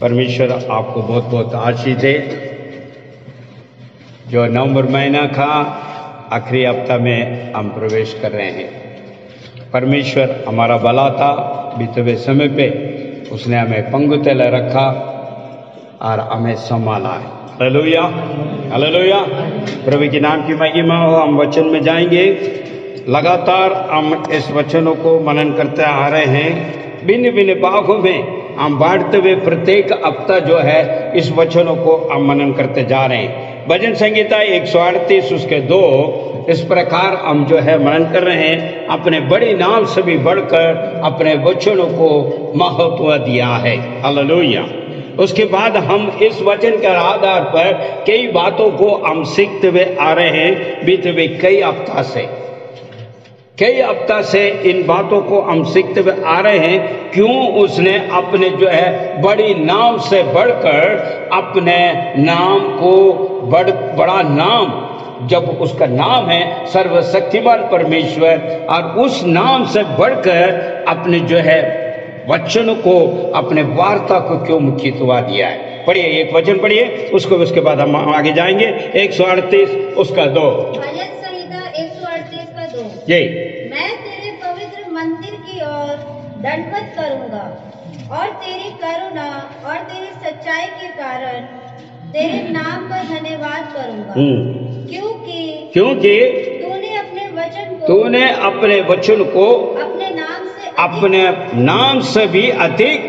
परमेश्वर आपको बहुत बहुत आशीष दे। जो नवंबर महीना का आखिरी हफ्ता में हम प्रवेश कर रहे हैं। परमेश्वर हमारा भला था, बीते हुए समय पे उसने हमें पंगुते ले रखा और हमें संभाला है। Hallelujah, hallelujah. प्रभु के नाम की महिमा हो। हम वचन में जाएंगे। लगातार हम इस वचनों को मनन करते आ रहे हैं। भिन्न भिन्न भागों में हम बांटते हुए प्रत्येक हफ्ता जो है इस वचनों को हम मनन करते जा रहे हैं। भजन संहिता 138 उसके 2 इस प्रकार हम जो है मनन कर रहे हैं। अपने बड़े नाम से भी बढ़कर अपने वचनों को महत्व दिया है। हालेलुया। उसके बाद हम इस वचन के आधार पर कई बातों को हम सीखते हुए आ रहे हैं। बीते हुए कई हफ्ता से इन बातों को हम सीखते हुए आ रहे हैं। क्यों उसने अपने जो है बड़ी नाम से बढ़कर अपने नाम को बड़ा नाम, जब उसका नाम है सर्वशक्तिमान परमेश्वर, और उस नाम से बढ़कर अपने जो है वचन को, अपने वार्ता को क्यों मुख्यत्व दिया है। पढ़िए, एक वचन पढ़िए, उसके बाद हम आगे जाएंगे। 138 उसका 2। भजन संहिता 138 का 2। यही, मैं तेरे पवित्र मंदिर की ओर दंडवत करूंगा और तेरी करुणा और तेरी सच्चाई के कारण तेरे नाम का धन्यवाद करूंगा, क्योंकि तूने अपने वचन को अपने नाम से भी अधिक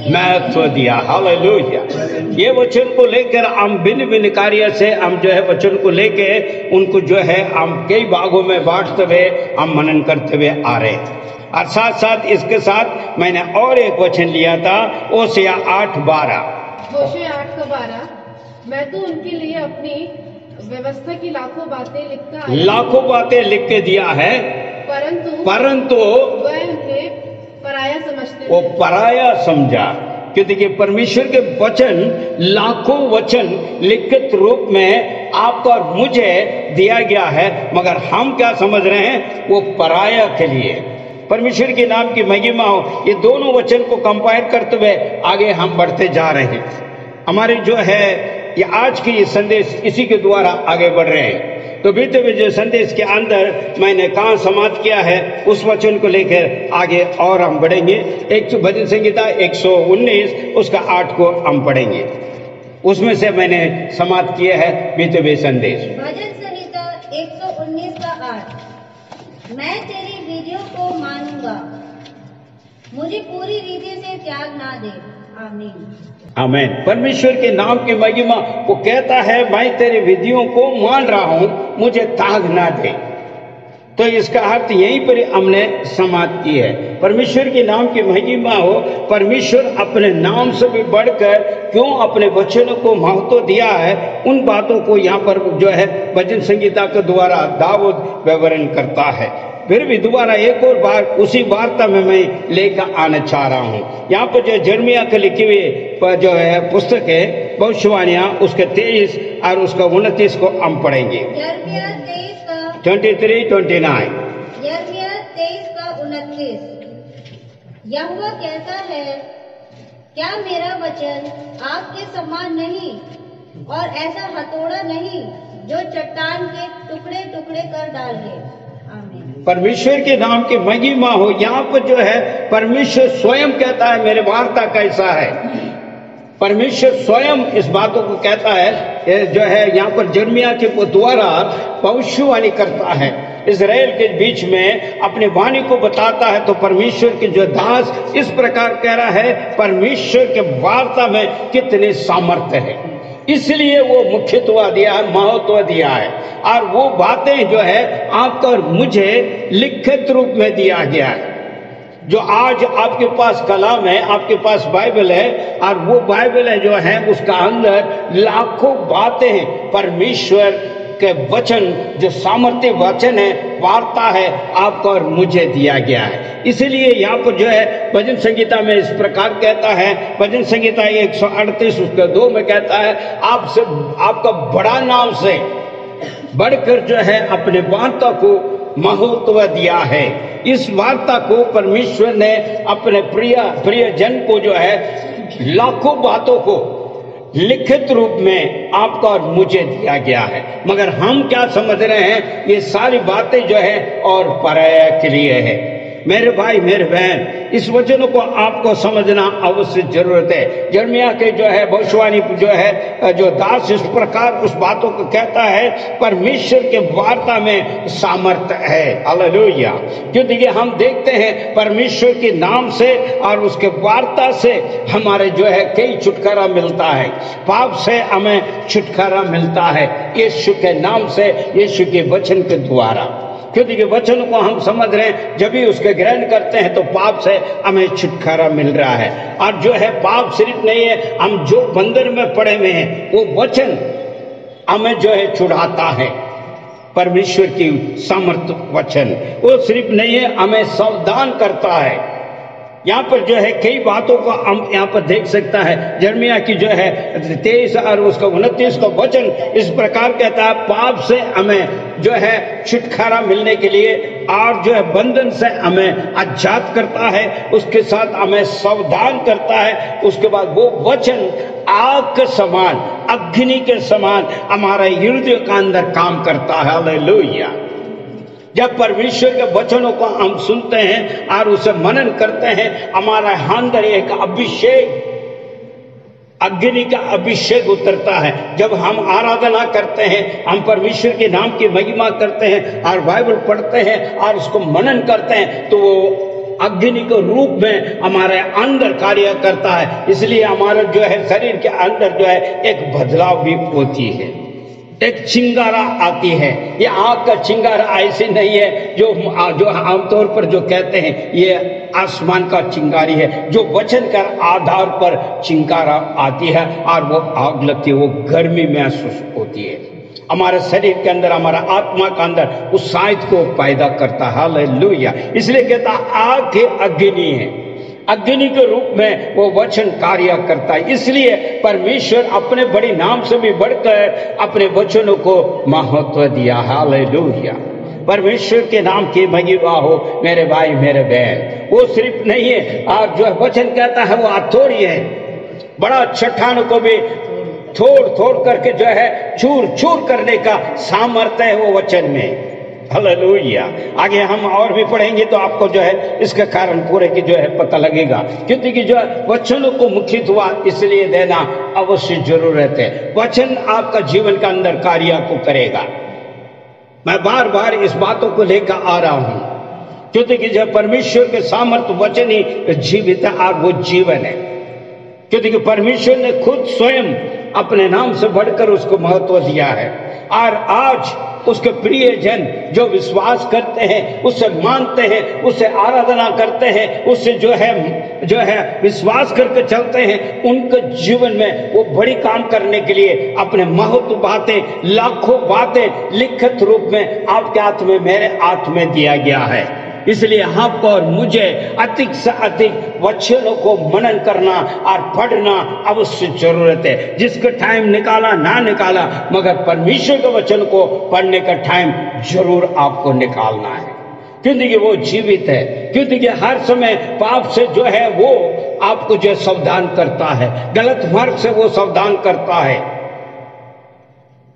महत्व दिया। हालेलुया। ये वचन को लेकर हम भिन्न भिन्न कार्य से हम जो है वचन को लेके उनको जो है हम कई भागों में बांटते हुए हम मनन करते हुए आ रहे हैं। और साथ साथ इसके साथ मैंने और एक वचन लिया था, होशे 8:12। होशे 8:12। मैं तो उनके लिए अपनी व्यवस्था की लाखों बातें लिख के दिया है, परंतु वह उन्हें पराया समझते हैं। वो पराया समझा। क्यों? देखिए, परमेश्वर के वचन, लाखों वचन लिखित रूप में आपको और मुझे दिया गया है, मगर हम क्या समझ रहे हैं? वो पराया के लिए। परमेश्वर के नाम की महिमा हो। ये दोनों वचन को कंपेयर करते हुए आगे हम बढ़ते जा रहे हैं। हमारे जो है ये आज की ये संदेश इसी के द्वारा आगे बढ़ रहे हैं। तो बीते हुए जो संदेश के अंदर मैंने कहाँ समाप्त किया है, उस वचन को लेकर आगे और हम बढ़ेंगे। एक भजन संहिता 119 उसका 8 को हम पढ़ेंगे। उसमें से मैंने समाप्त किया है बीते हुए संदेश। भजन संहिता 119 का 8। मैं तेरी विधियों को मानूंगा, मुझे पूरी रीति से त्याग ना दे। आमीन, आमीन। परमेश्वर के नाम की महिमा को कहता है, मैं तेरी विधियों को मान रहा हूं, मुझे त्याग ना दे। तो इसका अर्थ यहीं पर हमने समाप्त की है। परमेश्वर के नाम की महिमा हो। परमेश्वर अपने नाम से भी बढ़कर क्यों अपने वचनों को महत्व दिया है, उन बातों को यहाँ पर जो है भजन संहिता के द्वारा दाऊद विवरण करता है। फिर भी दोबारा एक और बार उसी वार्ता में मैं लेकर आना चाह रहा हूँ। यहाँ पर जो यिर्मयाह के लिखी हुई जो है पुस्तक है भविष्यवाणियाँ, उसके 23 और उसका 29 को हम पढ़ेंगे। यिर्मयाह 23 का 23-29। यिर्मयाह 23 का 29। यहोवा कहता है, क्या मेरा वचन आपके समान नहीं और ऐसा हथौड़ा नहीं जो चट्टान के टुकड़े टुकड़े कर डाले। आमीन। परमेश्वर के नाम की महिमा हो। यहाँ पर जो है परमेश्वर स्वयं कहता है, मेरे वार्ता कैसा है। परमेश्वर स्वयं इस बातों को कहता है, जो है यहाँ पर यिर्मयाह के द्वारा भविष्यवाणी करता है। इस्राएल के बीच में अपने वाणी को बताता है। तो परमेश्वर के जो दास इस प्रकार कह रहा है, परमेश्वर के वार्ता में कितने सामर्थ्य है, इसलिए वो मुख्यत्व दिया है, महत्व दिया है। और वो बातें जो है आपको और मुझे लिखित रूप में दिया गया है। जो आज आपके पास कलाम है, आपके पास बाइबल है, और वो बाइबल है जो है उसका अंदर लाखों बातें हैं। परमेश्वर के वचन, जो सामर्थ्य वचन है, वार्ता है, आपको और मुझे दिया गया है। इसीलिए यहाँ पर जो है भजन संहिता में इस प्रकार कहता है, भजन संहिता 138 उसका 2 में कहता है, आपसे आपका बड़ा नाम से बढ़कर जो है अपने वार्ता को महत्व दिया है। इस वार्ता को परमेश्वर ने अपने प्रिय जन को जो है लाखों बातों को लिखित रूप में आपका और मुझे दिया गया है, मगर हम क्या समझ रहे हैं, ये सारी बातें जो है और पराया के लिए है। मेरे भाई मेरे बहन, इस वचनों को आपको समझना अवश्य जरूरत है। यिर्मयाह के जो है भविष्यवाणी जो है, जो दास इस प्रकार उस बातों को कहता है, परमेश्वर के वार्ता में सामर्थ्य है। हालेलुया। क्योंकि हम देखते हैं परमेश्वर के नाम से और उसके वार्ता से हमारे जो है कई छुटकारा मिलता है। पाप से हमें छुटकारा मिलता है यीशु के नाम से, यीशु के वचन के द्वारा। क्योंकि वचन को हम समझ रहे हैं, जब भी उसके ग्रहण करते हैं तो पाप से हमें छुटकारा मिल रहा है। और जो है पाप सिर्फ नहीं है, हम जो बंधन में पड़े हुए हैं वो वचन हमें जो है छुड़ाता है। परमेश्वर की सामर्थ वचन वो सिर्फ नहीं है, हमें सावधान करता है। यहाँ पर जो है कई बातों को हम यहाँ पर देख सकता है। यिर्मयाह की जो है 23 और उसका 29 का वचन इस प्रकार कहता है, पाप से हमें जो है छुटकारा मिलने के लिए और जो है बंधन से हमें आजाद करता है, उसके साथ हमें सावधान करता है। उसके बाद वो वचन आग के समान, अग्नि के समान हमारे हृदय का अंदर काम करता है। हालेलुया। जब परमेश्वर के वचनों को हम सुनते हैं और उसे मनन करते हैं, हमारा अंदर एक अभिषेक, अग्नि का अभिषेक उतरता है। जब हम आराधना करते हैं, हम परमेश्वर के नाम की महिमा करते हैं और बाइबल पढ़ते हैं और उसको मनन करते हैं, तो वो अग्नि के रूप में हमारे अंदर कार्य करता है। इसलिए हमारा जो है शरीर के अंदर जो है एक बदलाव भी होती है, एक चिंगारा आती है। ये आग का चिंगारा ऐसे नहीं है जो आमतौर पर जो कहते हैं ये आसमान का चिंगारी है, जो वचन का आधार पर चिंगारा आती है और वो आग लगती है, वो गर्मी महसूस होती है हमारे शरीर के अंदर, हमारा आत्मा के अंदर उस साइज को पैदा करता है। हालेलुया। इसलिए कहता आग के अग्नि है, अग्नि के रूप में वो वचन कार्य करता है। इसलिए परमेश्वर अपने बड़ी नाम से भी बढ़कर अपने वचनों को महत्व दिया। हालेलुया। परमेश्वर के नाम की महिमा हो मेरे भाई मेरे बहन। वो सिर्फ नहीं है, और जो वचन कहता है वो हथौड़ी है, बड़ा चट्टान को भी थोड़ थोड़ करके जो है चूर चूर करने का सामर्थ्य है वो वचन में। हालेलुया। आगे हम और भी पढ़ेंगे तो आपको जो है इसके कारण पूरे की जो है पता लगेगा। क्योंकि जो वचनों को मुख्यत्व इसलिए देना अवश्य जरूरत है। वचन आपका जीवन का अंदर कार्य को करेगा। मैं बार बार इस बातों को लेकर आ रहा हूं, क्योंकि जब परमेश्वर के सामर्थ्य वचन ही जीवित है और वो जीवन है। क्योंकि परमेश्वर ने खुद स्वयं अपने नाम से बढ़कर उसको महत्व दिया है। और आज उसके प्रिय जन जो विश्वास करते हैं, उसे मानते हैं, उसे आराधना करते हैं, उससे जो है विश्वास करके चलते हैं, उनके जीवन में वो बड़ी काम करने के लिए अपने महत्व बातें, लाखों बातें लिखित रूप में आपके हाथ में, मेरे हाथ में दिया गया है। इसलिए आपको और मुझे अधिक से अधिक वचनों को मनन करना और पढ़ना अवश्य जरूरत है। जिसका टाइम निकाला ना निकाला, मगर परमेश्वर के वचन को पढ़ने का टाइम जरूर आपको निकालना है, क्योंकि वो जीवित है। क्योंकि हर समय पाप से जो है वो आपको जो सावधान करता है, गलत मार्ग से वो सावधान करता है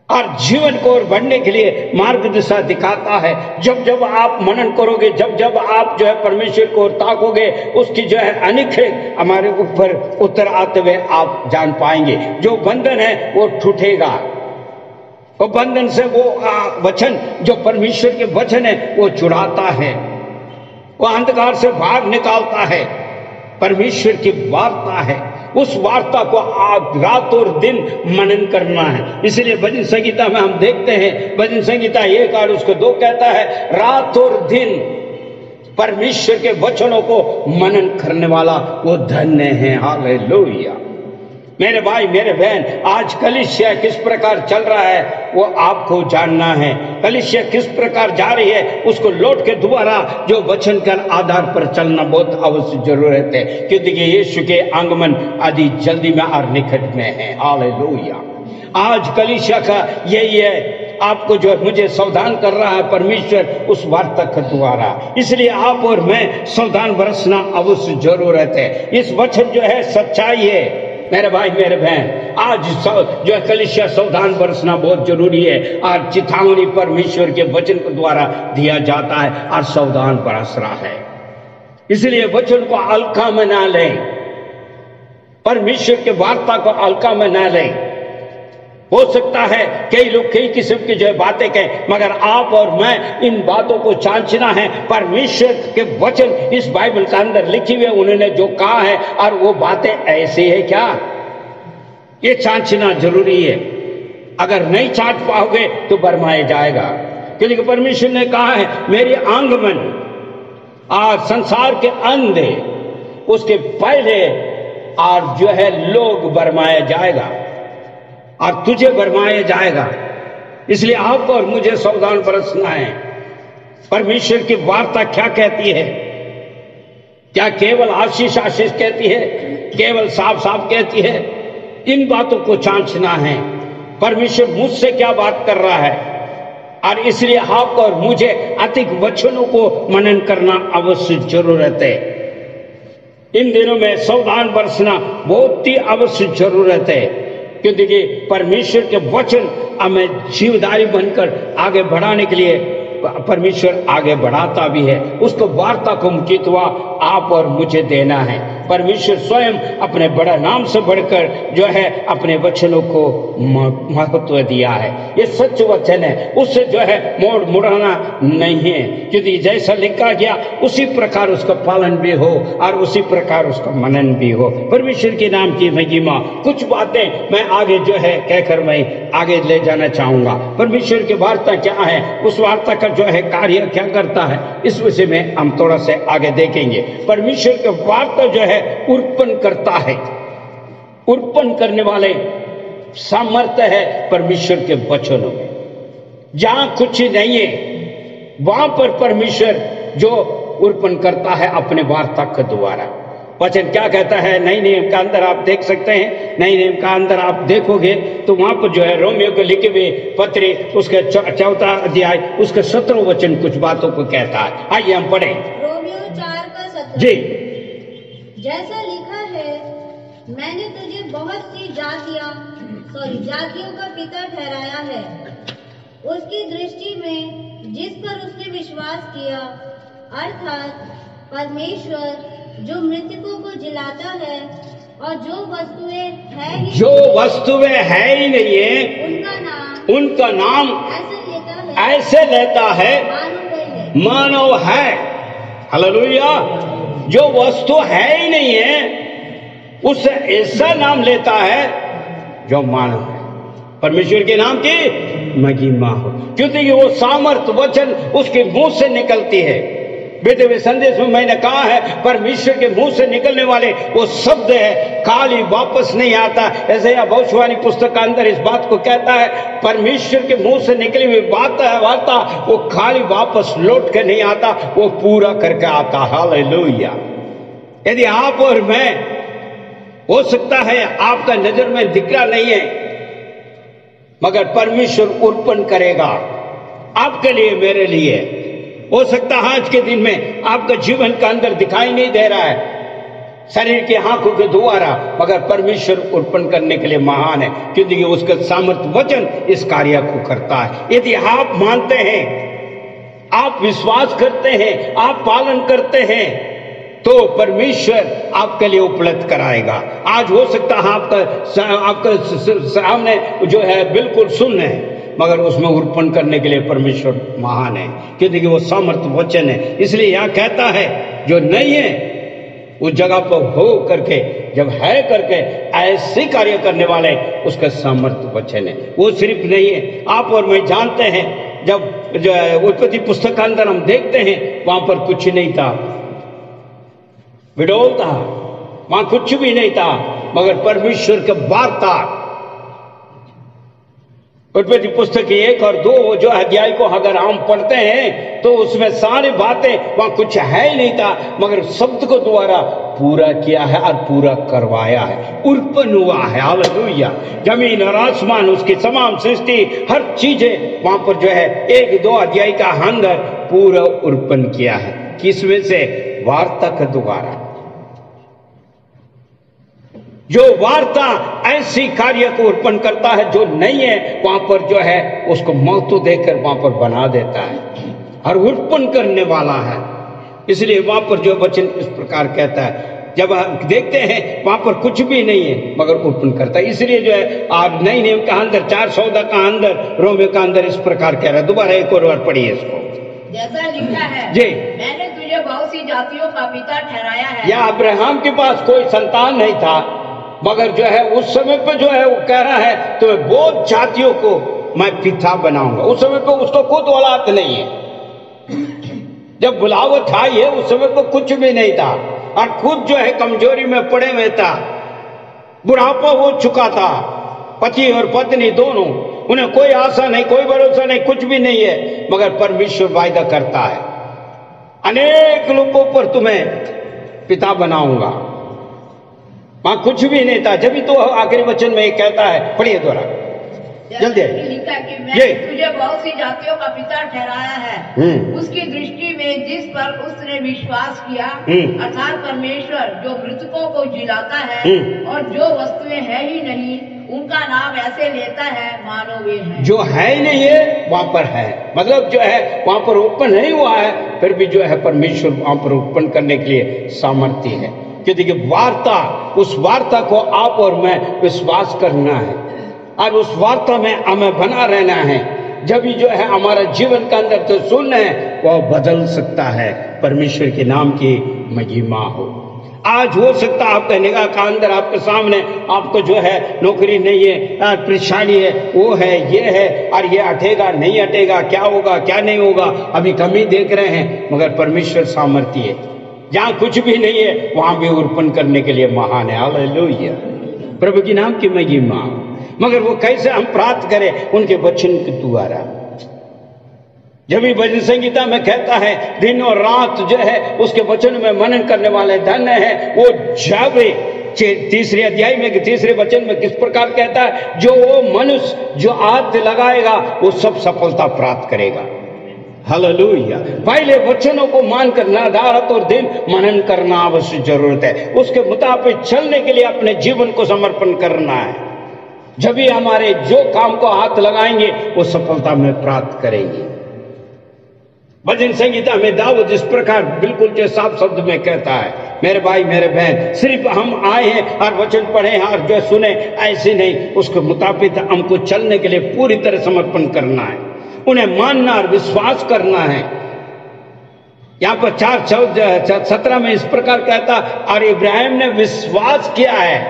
और जीवन को और बढ़ने के लिए मार्ग दिशा दिखाता है। जब जब आप मनन करोगे, जब जब आप जो है परमेश्वर को ताकोगे, उसकी जो है अनिखित हमारे ऊपर उतर आते हुए आप जान पाएंगे। जो बंधन है वो टूटेगा, वो बंधन से वो वचन, जो परमेश्वर के वचन है वो छुड़ाता है, वो अंधकार से बाहर निकालता है। परमेश्वर की वार्ता है, उस वार्ता को रात और दिन मनन करना है। इसलिए भजन संगीता में हम देखते हैं, भजन संगीता 1 और उसको 2 कहता है, रात और दिन परमेश्वर के वचनों को मनन करने वाला वो धन्य है। हालेलुया। मेरे भाई मेरे बहन, आज कलीसिया किस प्रकार चल रहा है वो आपको जानना है। कलीसिया किस प्रकार जा रही है, उसको लौट के दोबारा जो वचन के आधार पर चलना बहुत आवश्यक जरूरत है, क्योंकि यीशु के आगमन आदि जल्दी में और निकट में है। हालेलुया। आज कलीसिया का यही है, आपको जो मुझे सावधान कर रहा है परमेश्वर उस वार्ता के द्वारा। इसलिए आप और मैं सावधान बरसना अवश्य जरूरत है। इस वचन जो है सच्चाई है मेरे भाई मेरे बहन। आज जो है कलीसिया सावधान बरसना बहुत जरूरी है। आज चेतावनी परमेश्वर के वचन के द्वारा दिया जाता है और सावधान बरस रहा है। इसलिए वचन को हल्का में ना लें, परमेश्वर के वार्ता को हल्का में ना लें। हो सकता है कई लोग कई किस्म की जो है बातें कहें, मगर आप और मैं इन बातों को जांचना है। परमेश्वर के वचन इस बाइबल के अंदर लिखी हुए उन्होंने जो कहा है और वो बातें ऐसी है क्या, ये जांचना जरूरी है। अगर नहीं जांच पाओगे तो बरमाया जाएगा, क्योंकि परमेश्वर ने कहा है मेरी आंगमन और संसार के अंधे उसके पहले और जो है लोग बरमाया जाएगा और तुझे बरमाया जाएगा। इसलिए आपको और मुझे सावधान बरसना है। परमेश्वर की वार्ता क्या कहती है? क्या केवल आशीष आशीष कहती है, केवल साफ साफ कहती है? इन बातों को जांचना है। परमेश्वर मुझसे क्या बात कर रहा है, और इसलिए आपको और मुझे अधिक वचनों को मनन करना अवश्य जरूरत है। इन दिनों में सावधान बरसना बहुत ही अवश्य जरूरत है, क्योंकि परमेश्वर के वचन हमें जीवदारी बनकर आगे बढ़ाने के लिए परमेश्वर आगे बढ़ाता भी है। उसको वार्ता को मुख्यत्व आप और मुझे देना है। परमेश्वर स्वयं अपने बड़ा नाम से बढ़कर जो है अपने वचनों को महत्व दिया है। ये सच वचन है, उससे जो है मोड़ मुड़ाना नहीं है, क्योंकि जैसा लिखा गया उसी प्रकार उसका पालन भी हो और उसी प्रकार उसका मनन भी हो। परमेश्वर के नाम की महिमा। कुछ बातें मैं आगे जो है कहकर मैं आगे ले जाना चाहूंगा। परमेश्वर की वार्ता क्या है, उस वार्ता का जो है कार्य क्या करता है, इस विषय में हम थोड़ा से आगे देखेंगे। परमेश्वर की वार्ता जो है उत्पन्न करता है। उत्पन्न करने वाले सामर्थ्य है परमेश्वर के वचनों में। जहां कुछ नहीं है वहां पर परमेश्वर जो उत्पन्न करता है अपने वार्ता के द्वारा। वचन क्या कहता है नए नियम का अंदर आप देख सकते हैं। नए नियम का अंदर आप देखोगे तो वहां पर जो है रोमियो को लिखे हुए पत्र उसके 4 अध्याय उसके 17 वचन कुछ बातों को कहता है। आइए हम पढ़ें। रोमियो 4:17 जी। जैसा लिखा है, मैंने तुझे बहुत सी जातियों का पिता ठहराया है, उसकी दृष्टि में जिस पर उसने विश्वास किया, अर्थात परमेश्वर जो मृतकों को जिलाता है और जो वस्तुएं है ही नहीं है उनका नाम ऐसे लेता है मानव है। हालेलुया। जो वस्तु है ही नहीं है उससे ऐसा नाम लेता है जो मानव है। परमेश्वर के नाम की महिमा हो, क्योंकि वो सामर्थ वचन उसके मुंह से निकलती है। बेटे वे संदेश में मैंने कहा है परमेश्वर के मुंह से निकलने वाले वो शब्द है खाली वापस नहीं आता। ऐसे भविष्यवाणी पुस्तक के अंदर इस बात को कहता है परमेश्वर के मुंह से निकली हुई वार्ता वो खाली वापस लौट के नहीं आता, वो पूरा करके आता। हालेलुया। यदि आप और मैं, हो सकता है आपका नजर में दिख रहा नहीं है, मगर परमेश्वर उत्पन्न करेगा आपके लिए मेरे लिए। हो सकता है आज के दिन में आपका जीवन का अंदर दिखाई नहीं दे रहा है शरीर की आंखों के द्वारा, मगर परमेश्वर उत्पन्न करने के लिए महान है, क्योंकि उसका सामर्थ्य वचन इस कार्य को करता है। यदि आप मानते हैं, आप विश्वास करते हैं, आप पालन करते हैं, तो परमेश्वर आपके लिए उपलब्ध कराएगा। आज हो सकता है आपका सामने जो है बिल्कुल शून्य है, मगर उसमें उत्पन्न करने के लिए परमेश्वर महान है, क्योंकि वो सामर्थ्य वचन है। इसलिए यहां कहता है जो नहीं है उस जगह पर हो करके, जब है करके ऐसे कार्य करने वाले उसका सामर्थ्य वचन है। वो सिर्फ नहीं है, आप और मैं जानते हैं जब जो उत्पत्ति पुस्तक के अंदर हम देखते हैं वहां पर कुछ नहीं था, विडोल था, वहां कुछ भी नहीं था, मगर परमेश्वर की वार्ता उत्पत्ति पुस्तक 1 और 2 जो अध्याय को अगर हम पढ़ते हैं तो उसमें सारी बातें, वहां कुछ है ही नहीं था, मगर शब्द को द्वारा पूरा किया है और पूरा करवाया है, उत्पन्न हुआ है। हालेलुया। जमीन और आसमान, उसकी तमाम सृष्टि, हर चीजें वहां पर जो है 1-2 अध्याय का अंदर पूरा उत्पन्न किया है। किसमें से? वार्ता के द्वारा। जो वार्ता ऐसी कार्य को उत्पन्न करता है जो नहीं है, वहां पर जो है उसको महत्व देकर वहां पर बना देता है और उत्पन्न करने वाला है। इसलिए वहां पर जो वचन इस प्रकार कहता है, जब हम देखते हैं वहां पर कुछ भी नहीं है मगर उत्पन्न करता है। इसलिए जो है आप नई नियम का अंदर 4:14 का अंदर, रोमियो का अंदर इस प्रकार कह रहा है। दोबारा एक और बार पढ़िए इसको। जैसा लिखा है, जी, मैंने तुझे बहुत सी जातियों का पिता ठहराया है। या अब्राहम के पास कोई संतान नहीं था, मगर जो है उस समय पे जो है वो कह रहा है तो बहुत जातियों को मैं पिता बनाऊंगा। उस समय पे उसको खुद औलाद नहीं है। जब बुलावट आई है उस समय पे कुछ भी नहीं था और खुद जो है कमजोरी में पड़े हुए था, बुढ़ापा हो चुका था, पति और पत्नी दोनों, उन्हें कोई आशा नहीं, कोई भरोसा नहीं, कुछ भी नहीं है, मगर परमेश्वर वायदा करता है अनेक लोगों पर तुम्हें पिता बनाऊंगा। वहां कुछ भी नहीं था, जब भी तो आखिरी वचन में एक कहता है, पढ़िए दोबारा जल्दी। लिखा कि मैंने तुझे बहुत सी जातियों का पिता ठहराया है, उसकी दृष्टि में जिस पर उसने विश्वास किया, अर्थात परमेश्वर जो मृतकों को जिलाता है और जो वस्तुएं है ही नहीं उनका नाम ऐसे लेता है मानो वे है। जो है ही नहीं है वहां पर है, मतलब जो है वहां पर उत्पन्न नहीं हुआ है, फिर भी जो है परमेश्वर वहां पर उत्पन्न करने के लिए सामर्थ्य है। क्योंकि वार्ता, उस वार्ता को आप और मैं विश्वास करना है और उस वार्ता में हमें बना रहना है। जब भी जो है हमारा जीवन का अंदर तो सुनना है, वह बदल सकता है। परमेश्वर के नाम की महिमा हो। आज हो सकता है आपका निगाह का अंदर आपके सामने आपको जो है नौकरी नहीं है, परेशानी है, वो है, ये है, और ये हटेगा नहीं हटेगा, क्या होगा क्या नहीं होगा, अभी कमी देख रहे हैं, मगर परमेश्वर सामर्थ्य है। जहां कुछ भी नहीं है वहां भी उत्पन्न करने के लिए महान है। हालेलुया, प्रभु की नाम की महिमा। मगर वो कैसे हम प्राप्त करें? उनके वचन के द्वारा। जब भी भजन संगीता में कहता है दिन और रात जो है उसके वचन में मनन करने वाले धन्य है वो। जब 3 अध्याय में 3 वचन में किस प्रकार कहता है, जो वो मनुष्य जो हाथ लगाएगा वो सब सफलता प्राप्त करेगा। हालेलुया। पहले वचनों को मानकर रात और दिन मनन करना आवश्यक जरूरत है। उसके मुताबिक चलने के लिए अपने जीवन को समर्पण करना है। जब भी हमारे जो काम को हाथ लगाएंगे वो सफलता में प्राप्त करेंगे। भजन संगीता में दाऊद इस प्रकार बिल्कुल जो साफ शब्द में कहता है, मेरे भाई मेरे बहन, सिर्फ हम आए हैं और वचन पढ़े हैं और जो सुने, ऐसे नहीं, उसके मुताबिक हमको चलने के लिए पूरी तरह समर्पण करना है, उन्हें मानना और विश्वास करना है। यहां पर 4:17 में इस प्रकार कहता, और इब्राहिम ने विश्वास किया है,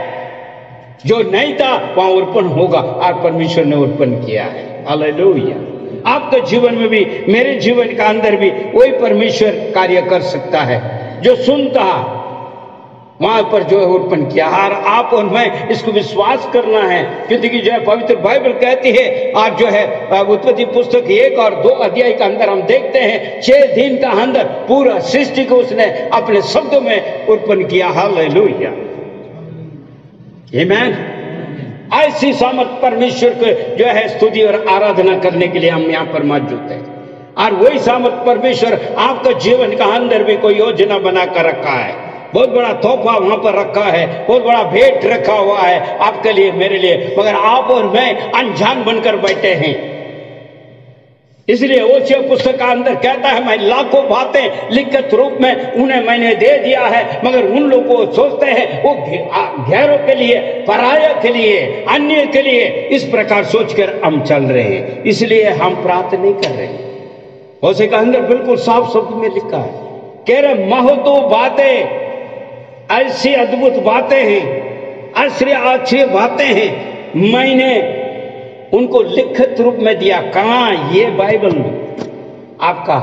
जो नहीं था वहां उत्पन्न होगा, और परमेश्वर ने उत्पन्न किया है। हालेलुया। आपके जीवन में भी, मेरे जीवन का अंदर भी वही परमेश्वर कार्य कर सकता है। जो सुनता वहां पर जो है उत्पन्न किया, और आप और मैं इसको विश्वास करना है। क्योंकि जो है पवित्र बाइबल कहती है, और जो है उत्पत्ति पुस्तक 1 और 2 अध्याय के अंदर हम देखते हैं 6 दिन का अंदर पूरा सृष्टि को उसने अपने शब्दों में उत्पन्न किया। हालेलुया, आमीन। ऐसी सामर्थ परमेश्वर को जो है स्तुति और आराधना करने के लिए हम यहाँ पर मौजूद हैं। और वही सामर्थ परमेश्वर आपका जीवन का अंदर भी कोई योजना बना कर रखा है। बहुत बड़ा तोहफा वहां पर रखा है, बहुत बड़ा भेंट रखा हुआ है आपके लिए, मेरे लिए, मगर आप और मैं अनजान बनकर बैठे हैं। इसलिए ओसिया पुस्तक का अंदर कहता है, मैं लाखों बातें लिखित रूप में उन्हें मैंने दे दिया है, मगर उन लोगों को सोचते हैं वो गैरों के लिए, पराया के लिए, अन्य के लिए, इस प्रकार सोचकर हम चल रहे हैं। इसलिए हम प्राप्त नहीं कर रहे हैं। ओसिया का अंदर बिल्कुल साफ शब्द में लिखा है, कह रहे महतो बातें, ऐसी अद्भुत बातें हैं, आश्चर्य बातें हैं, मैंने उनको लिखित रूप में दिया। कहां? ये बाइबल में आपका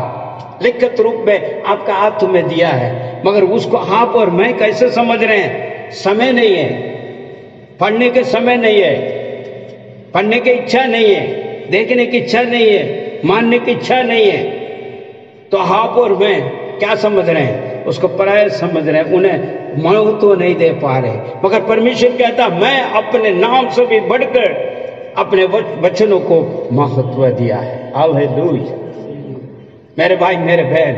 लिखित रूप में आपका हाथ में दिया है, मगर उसको आप और मैं कैसे समझ रहे हैं? समय नहीं है, पढ़ने के समय नहीं है, पढ़ने की इच्छा नहीं है, देखने की इच्छा नहीं है, मानने की इच्छा नहीं है, तो आप और मैं क्या समझ रहे हैं? उसको पराया समझ रहे हैं, उन्हें महत्व नहीं दे पा रहे। मगर परमेश्वर कहता मैं अपने नाम से भी बढ़कर अपने वचनों को महत्व दिया है। हालेलुया। मेरे भाई मेरे बहन,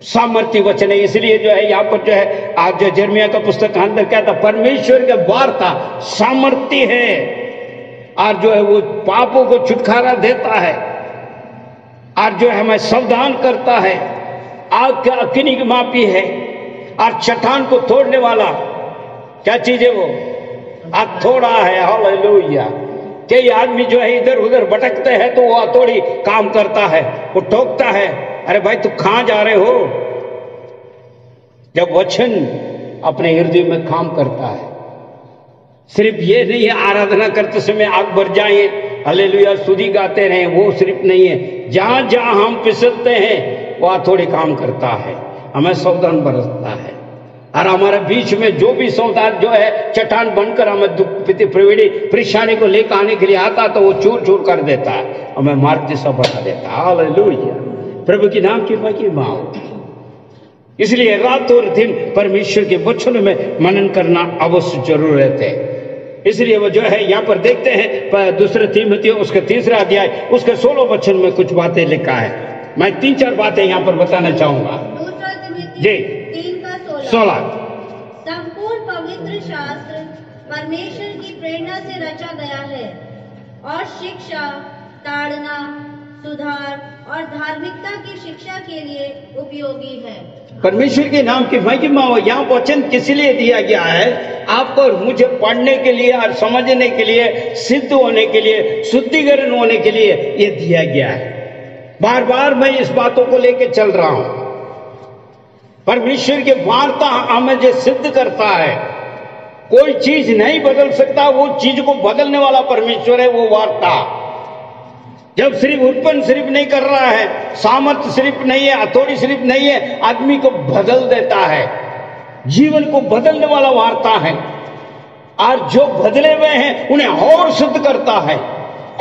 सामर्थ्य वचन है, इसलिए जो है यहाँ पर जो है आज जो यिर्मयाह का पुस्तक अंदर कहता परमेश्वर के वार्ता सामर्थ्य है और जो है वो पापों को छुटकारा देता है और जो है हमें सावधान करता है। आग के अग्नि की मापी है और चट्टान को तोड़ने वाला क्या चीज है? वो हथौड़ा है। हालेलुया। कई आदमी जो है इधर उधर भटकते हैं तो वो हथौड़ी काम करता है, वो ठोकता है। अरे भाई तू कहां जा रहे हो? जब वचन अपने हृदय में काम करता है, सिर्फ ये नहीं है आराधना करते समय आग भर जाए, हालेलुया स्तुति गाते रहे, वो सिर्फ नहीं है। जहां जहां हम फिसलते हैं वो थोड़ी काम करता है, हमें सावधान बरतता है और हमारे बीच में जो भी सावधान जो है चट्टान बनकर हमें दुख परेशानी को लेकर आने के लिए आता तो वो चूर चूर कर देता है, हमें मार्ग दिशा बता देता है। हालेलुया। प्रभु की नाम की महिमा हो। इसलिए रात और दिन परमेश्वर के वचन में मनन करना अवश्य जरूर रहते हैं। इसलिए वो जो है यहाँ पर देखते हैं दूसरे तीमुथियुस उसका 3 अध्याय उसके 16 वचन में कुछ बातें लिखा है। मैं 3-4 बातें यहाँ पर बताना चाहूंगा। जी 3:16 संपूर्ण पवित्र शास्त्र परमेश्वर की प्रेरणा से रचा गया है और शिक्षा, ताड़ना, सुधार और धार्मिकता की शिक्षा के लिए उपयोगी है। परमेश्वर के नाम की महिमा हो। यहाँ वचन किस लिए दिया गया है? आपको और मुझे पढ़ने के लिए और समझने के लिए, सिद्ध होने के लिए, शुद्धिकरण होने के लिए ये दिया गया है। बार बार मैं इस बातों को लेके चल रहा हूं। परमेश्वर की वार्ता हमें जो सिद्ध करता है, कोई चीज नहीं बदल सकता, वो चीज को बदलने वाला परमेश्वर है। वो वार्ता जब सिर्फ उत्पन्न सिर्फ नहीं कर रहा है, सामर्थ्य सिर्फ नहीं है, हथौड़ी सिर्फ नहीं है, आदमी को बदल देता है, जीवन को बदलने वाला वार्ता है। और जो बदले हुए हैं उन्हें और शुद्ध करता है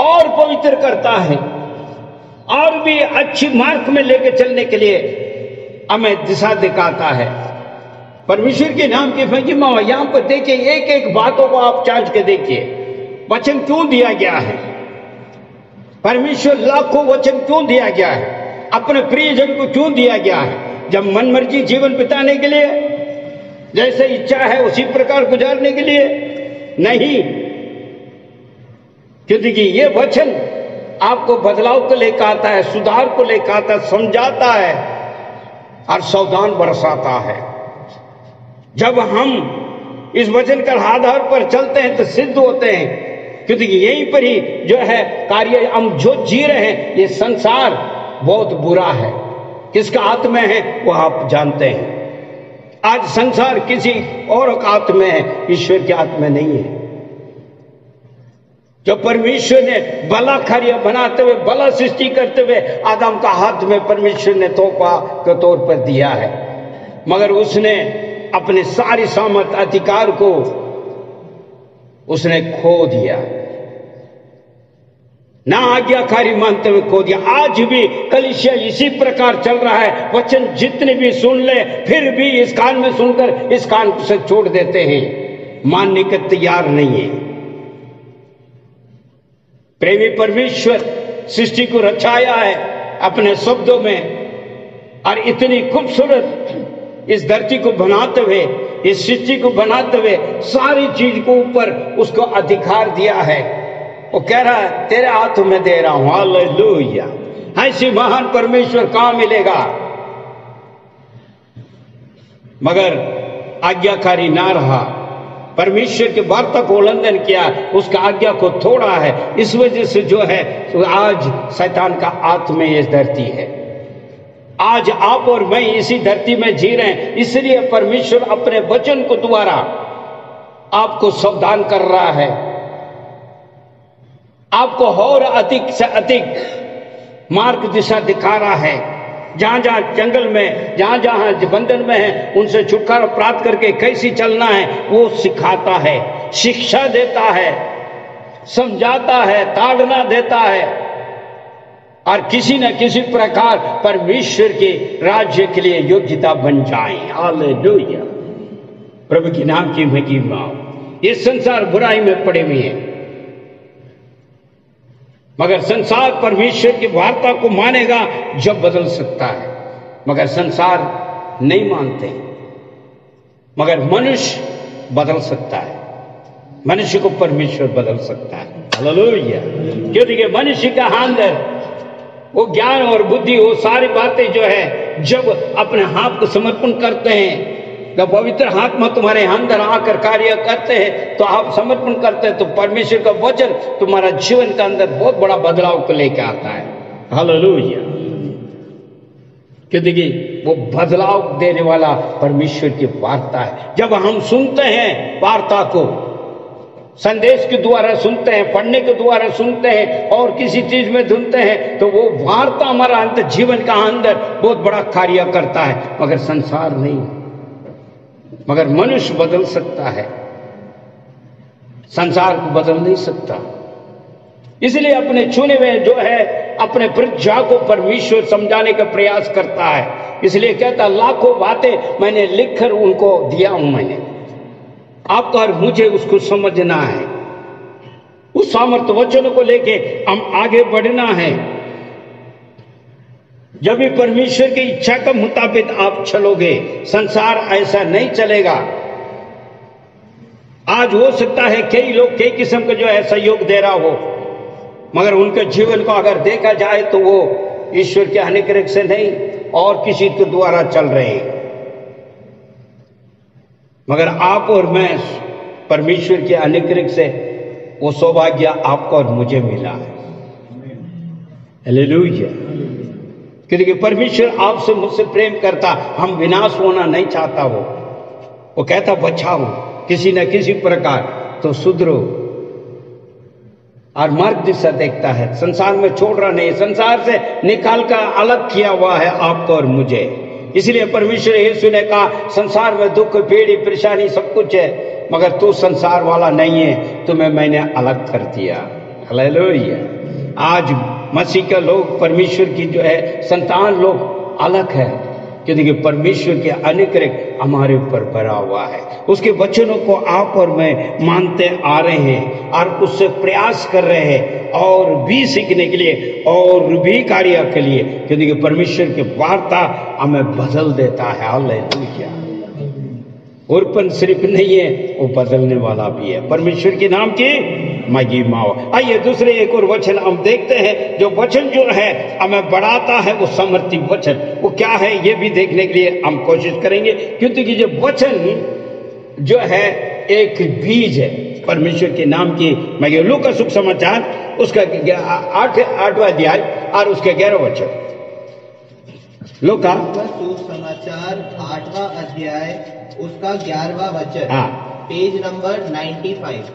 और पवित्र करता है और भी अच्छी मार्ग में लेके चलने के लिए हमें दिशा दिखाता है। परमेश्वर के नाम की महिमा। यहां पर देखिए, एक एक बातों को आप जांच के देखिए, वचन क्यों दिया गया है? परमेश्वर लाखों वचन क्यों दिया गया है? अपने प्रियजन को क्यों दिया गया है? जब मनमर्जी जीवन बिताने के लिए, जैसे इच्छा है उसी प्रकार गुजारने के लिए नहीं, क्योंकि ये वचन आपको बदलाव को लेकर आता है, सुधार को लेकर आता है, समझाता है और सावधान बरसाता है। जब हम इस वचन के आधार पर चलते हैं तो सिद्ध होते हैं, क्योंकि यहीं पर ही जो है कार्य हम जो जी रहे हैं। ये संसार बहुत बुरा है, किसका हाथ में है वो आप जानते हैं। आज संसार किसी और के हाथ में है, ईश्वर के हाथ में नहीं है। जो परमेश्वर ने भला कार्य बनाते हुए, भला सृष्टि करते हुए आदम का हाथ में परमेश्वर ने तोहफा के तौर पर दिया है, मगर उसने अपने सारी सामर्थ अधिकार को उसने खो दिया, ना आज्ञाकारी मानते हुए खो दिया। आज भी कलीसिया इसी प्रकार चल रहा है। वचन जितने भी सुन ले फिर भी इस कान में सुनकर इस कान से छोड़ देते हैं, मानने के तैयार नहीं है। प्रेमी परमेश्वर सृष्टि को रचाया है अपने शब्दों में और इतनी खूबसूरत इस धरती को बनाते हुए, इस सृष्टि को बनाते हुए सारी चीज को ऊपर उसको अधिकार दिया है। वो कह रहा है तेरे हाथों में दे रहा हूं। हालेलुया। ऐसी महान परमेश्वर कहां मिलेगा? मगर आज्ञाकारी ना रहा, परमेश्वर की वार्ता को उल्लंघन किया, उसका आज्ञा को तोड़ा है। इस वजह से जो है तो आज शैतान का हाथ में ये धरती है। आज आप और मैं इसी धरती में जी रहे हैं, इसलिए परमेश्वर अपने वचन को द्वारा आपको सावधान कर रहा है, आपको और अधिक से अधिक मार्ग दिशा दिखा रहा है। जहां जहां जंगल में, जहां जहां बंधन में है, उनसे छुटकारा प्राप्त करके कैसी चलना है वो सिखाता है, शिक्षा देता है, समझाता है, ताड़ना देता है और किसी न किसी प्रकार परमेश्वर के राज्य के लिए योग्यता बन जाएं। हालेलुया, प्रभु के नाम की महिमा हो। ये संसार बुराई में पड़े हुए हैं, मगर संसार परमेश्वर की वार्ता को मानेगा जब बदल सकता है, मगर संसार नहीं मानते। मगर मनुष्य बदल सकता है, मनुष्य को परमेश्वर बदल सकता है। हालेलुया, क्योंकि मनुष्य का अंदर वो ज्ञान और बुद्धि, वो सारी बातें जो है जब अपने हाथ को समर्पण करते हैं, जब पवित्र आत्मा तुम्हारे अंदर आकर कार्य करते हैं तो आप समर्पण करते हैं, तो परमेश्वर का वचन तुम्हारा जीवन के अंदर बहुत बड़ा बदलाव को लेकर आता है। हालेलुया, क्योंकि वो बदलाव देने वाला परमेश्वर की वार्ता है। जब हम सुनते हैं वार्ता को, संदेश के द्वारा सुनते हैं, पढ़ने के द्वारा सुनते हैं और किसी चीज में सुनते हैं, तो वो वार्ता हमारा अंतर जीवन का अंदर बहुत बड़ा कार्य करता है। मगर संसार नहीं, मगर मनुष्य बदल सकता है, संसार को बदल नहीं सकता। इसलिए अपने चुने हुए जो है अपने प्रजा को परमेश्वर समझाने का प्रयास करता है। इसलिए कहता, लाखों बातें मैंने लिखकर उनको दिया हूं, मैंने आपको और मुझे उसको समझना है। उस सामर्थ्य वचनों को लेके हम आगे बढ़ना है। जब भी परमेश्वर की इच्छा के मुताबिक आप चलोगे, संसार ऐसा नहीं चलेगा। आज हो सकता है कई लोग कई किस्म का जो है सहयोग दे रहा हो, मगर उनके जीवन को अगर देखा जाए तो वो ईश्वर के अनुग्रह से नहीं और किसी के द्वारा चल रहे हैं। मगर आप और मैं परमेश्वर के अनुग्रह से वो सौभाग्य आपको और मुझे मिला है। हालेलुया, क्योंकि परमेश्वर आपसे मुझसे प्रेम करता, हम विनाश होना नहीं चाहता। वो कहता बचाओ किसी न किसी प्रकार, तो सुधरो और मार्ग दिशा देखता है, संसार में छोड़ रहा नहीं, संसार से निकाल कर अलग किया हुआ है आपको और मुझे। इसलिए परमेश्वर यीशु ने कहा, संसार में दुख, पीड़ा, परेशानी सब कुछ है, मगर तू संसार वाला नहीं है, तुम्हें मैंने अलग कर दिया। हालेलुया, आज मसीह के लोग, परमेश्वर की जो है संतान लोग अलग है, क्योंकि परमेश्वर के अनुग्रह हमारे ऊपर भरा हुआ है। उसके वचनों को आप और मैं मानते आ रहे हैं और उससे प्रयास कर रहे हैं और भी सीखने के लिए और भी कार्य के लिए, क्योंकि परमेश्वर की वार्ता हमें बदल देता है। हालेलुया, उर्पण सिर्फ नहीं है, वो बदलने वाला भी है। परमेश्वर के नाम की महिमा हो। आइए दूसरे एक और वचन हम देखते हैं, जो वचन जो है हमें बढ़ाता है, वो समर्थी वचन वो क्या है ये भी देखने के लिए हम कोशिश करेंगे, क्योंकि जो वचन जो है एक बीज है परमेश्वर के नाम की महिमा। लूका सुख समाचार उसका 8वां अध्याय और उसके 11वां वचन। लूका सुसमाचार 8वां अध्याय उसका 11वां वचन, पेज नंबर 95।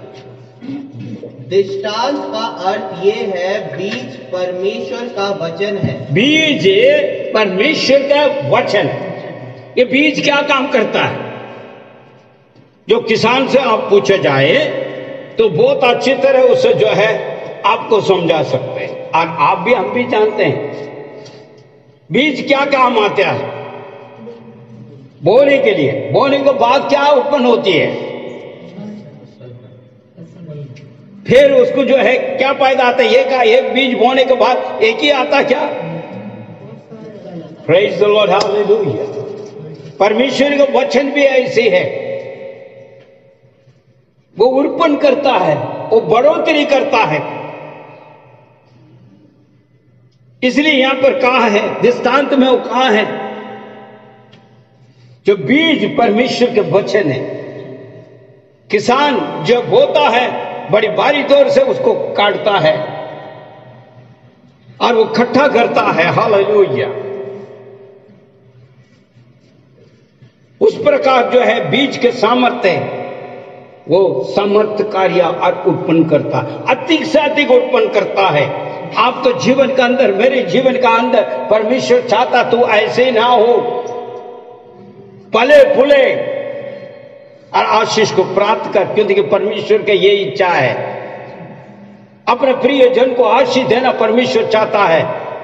दृष्टांत का अर्थ ये है, बीज परमेश्वर का वचन है। बीज परमेश्वर का वचन। ये बीज क्या काम करता है? जो किसान से आप पूछे जाए तो बहुत अच्छी तरह उसे जो है आपको समझा सकते हैं, और आप भी हम भी जानते हैं बीज क्या काम आता है। बोने के लिए, बोने के बाद क्या उत्पन्न होती है, फिर उसको जो है क्या पैदा आता है। एक बीज बोने के बाद एक ही आता क्या? Praise the Lord, hallelujah. परमेश्वर का वचन भी ऐसे है, वो उत्पन्न करता है, वो बढ़ोतरी करता है। इसलिए यहां पर कहा है, दृष्टांत में वो कहा है, जो बीज परमेश्वर के वचन है। किसान जब बोता है, बड़ी बारी तौर से उसको काटता है और वो इकट्ठा करता है। हालेलुया। उस प्रकार जो है बीज के सामर्थ्य, वो सामर्थ्य कार्य और उत्पन्न करता, अधिक से अधिक उत्पन्न करता है। आप तो जीवन का अंदर, मेरे जीवन का अंदर परमेश्वर चाहता तू ऐसे ना हो, पले फूले और आशीष को प्राप्त कर, क्योंकि परमेश्वर की ये इच्छा है। अपने प्रिय जन को आशीष देना परमेश्वर चाहता है।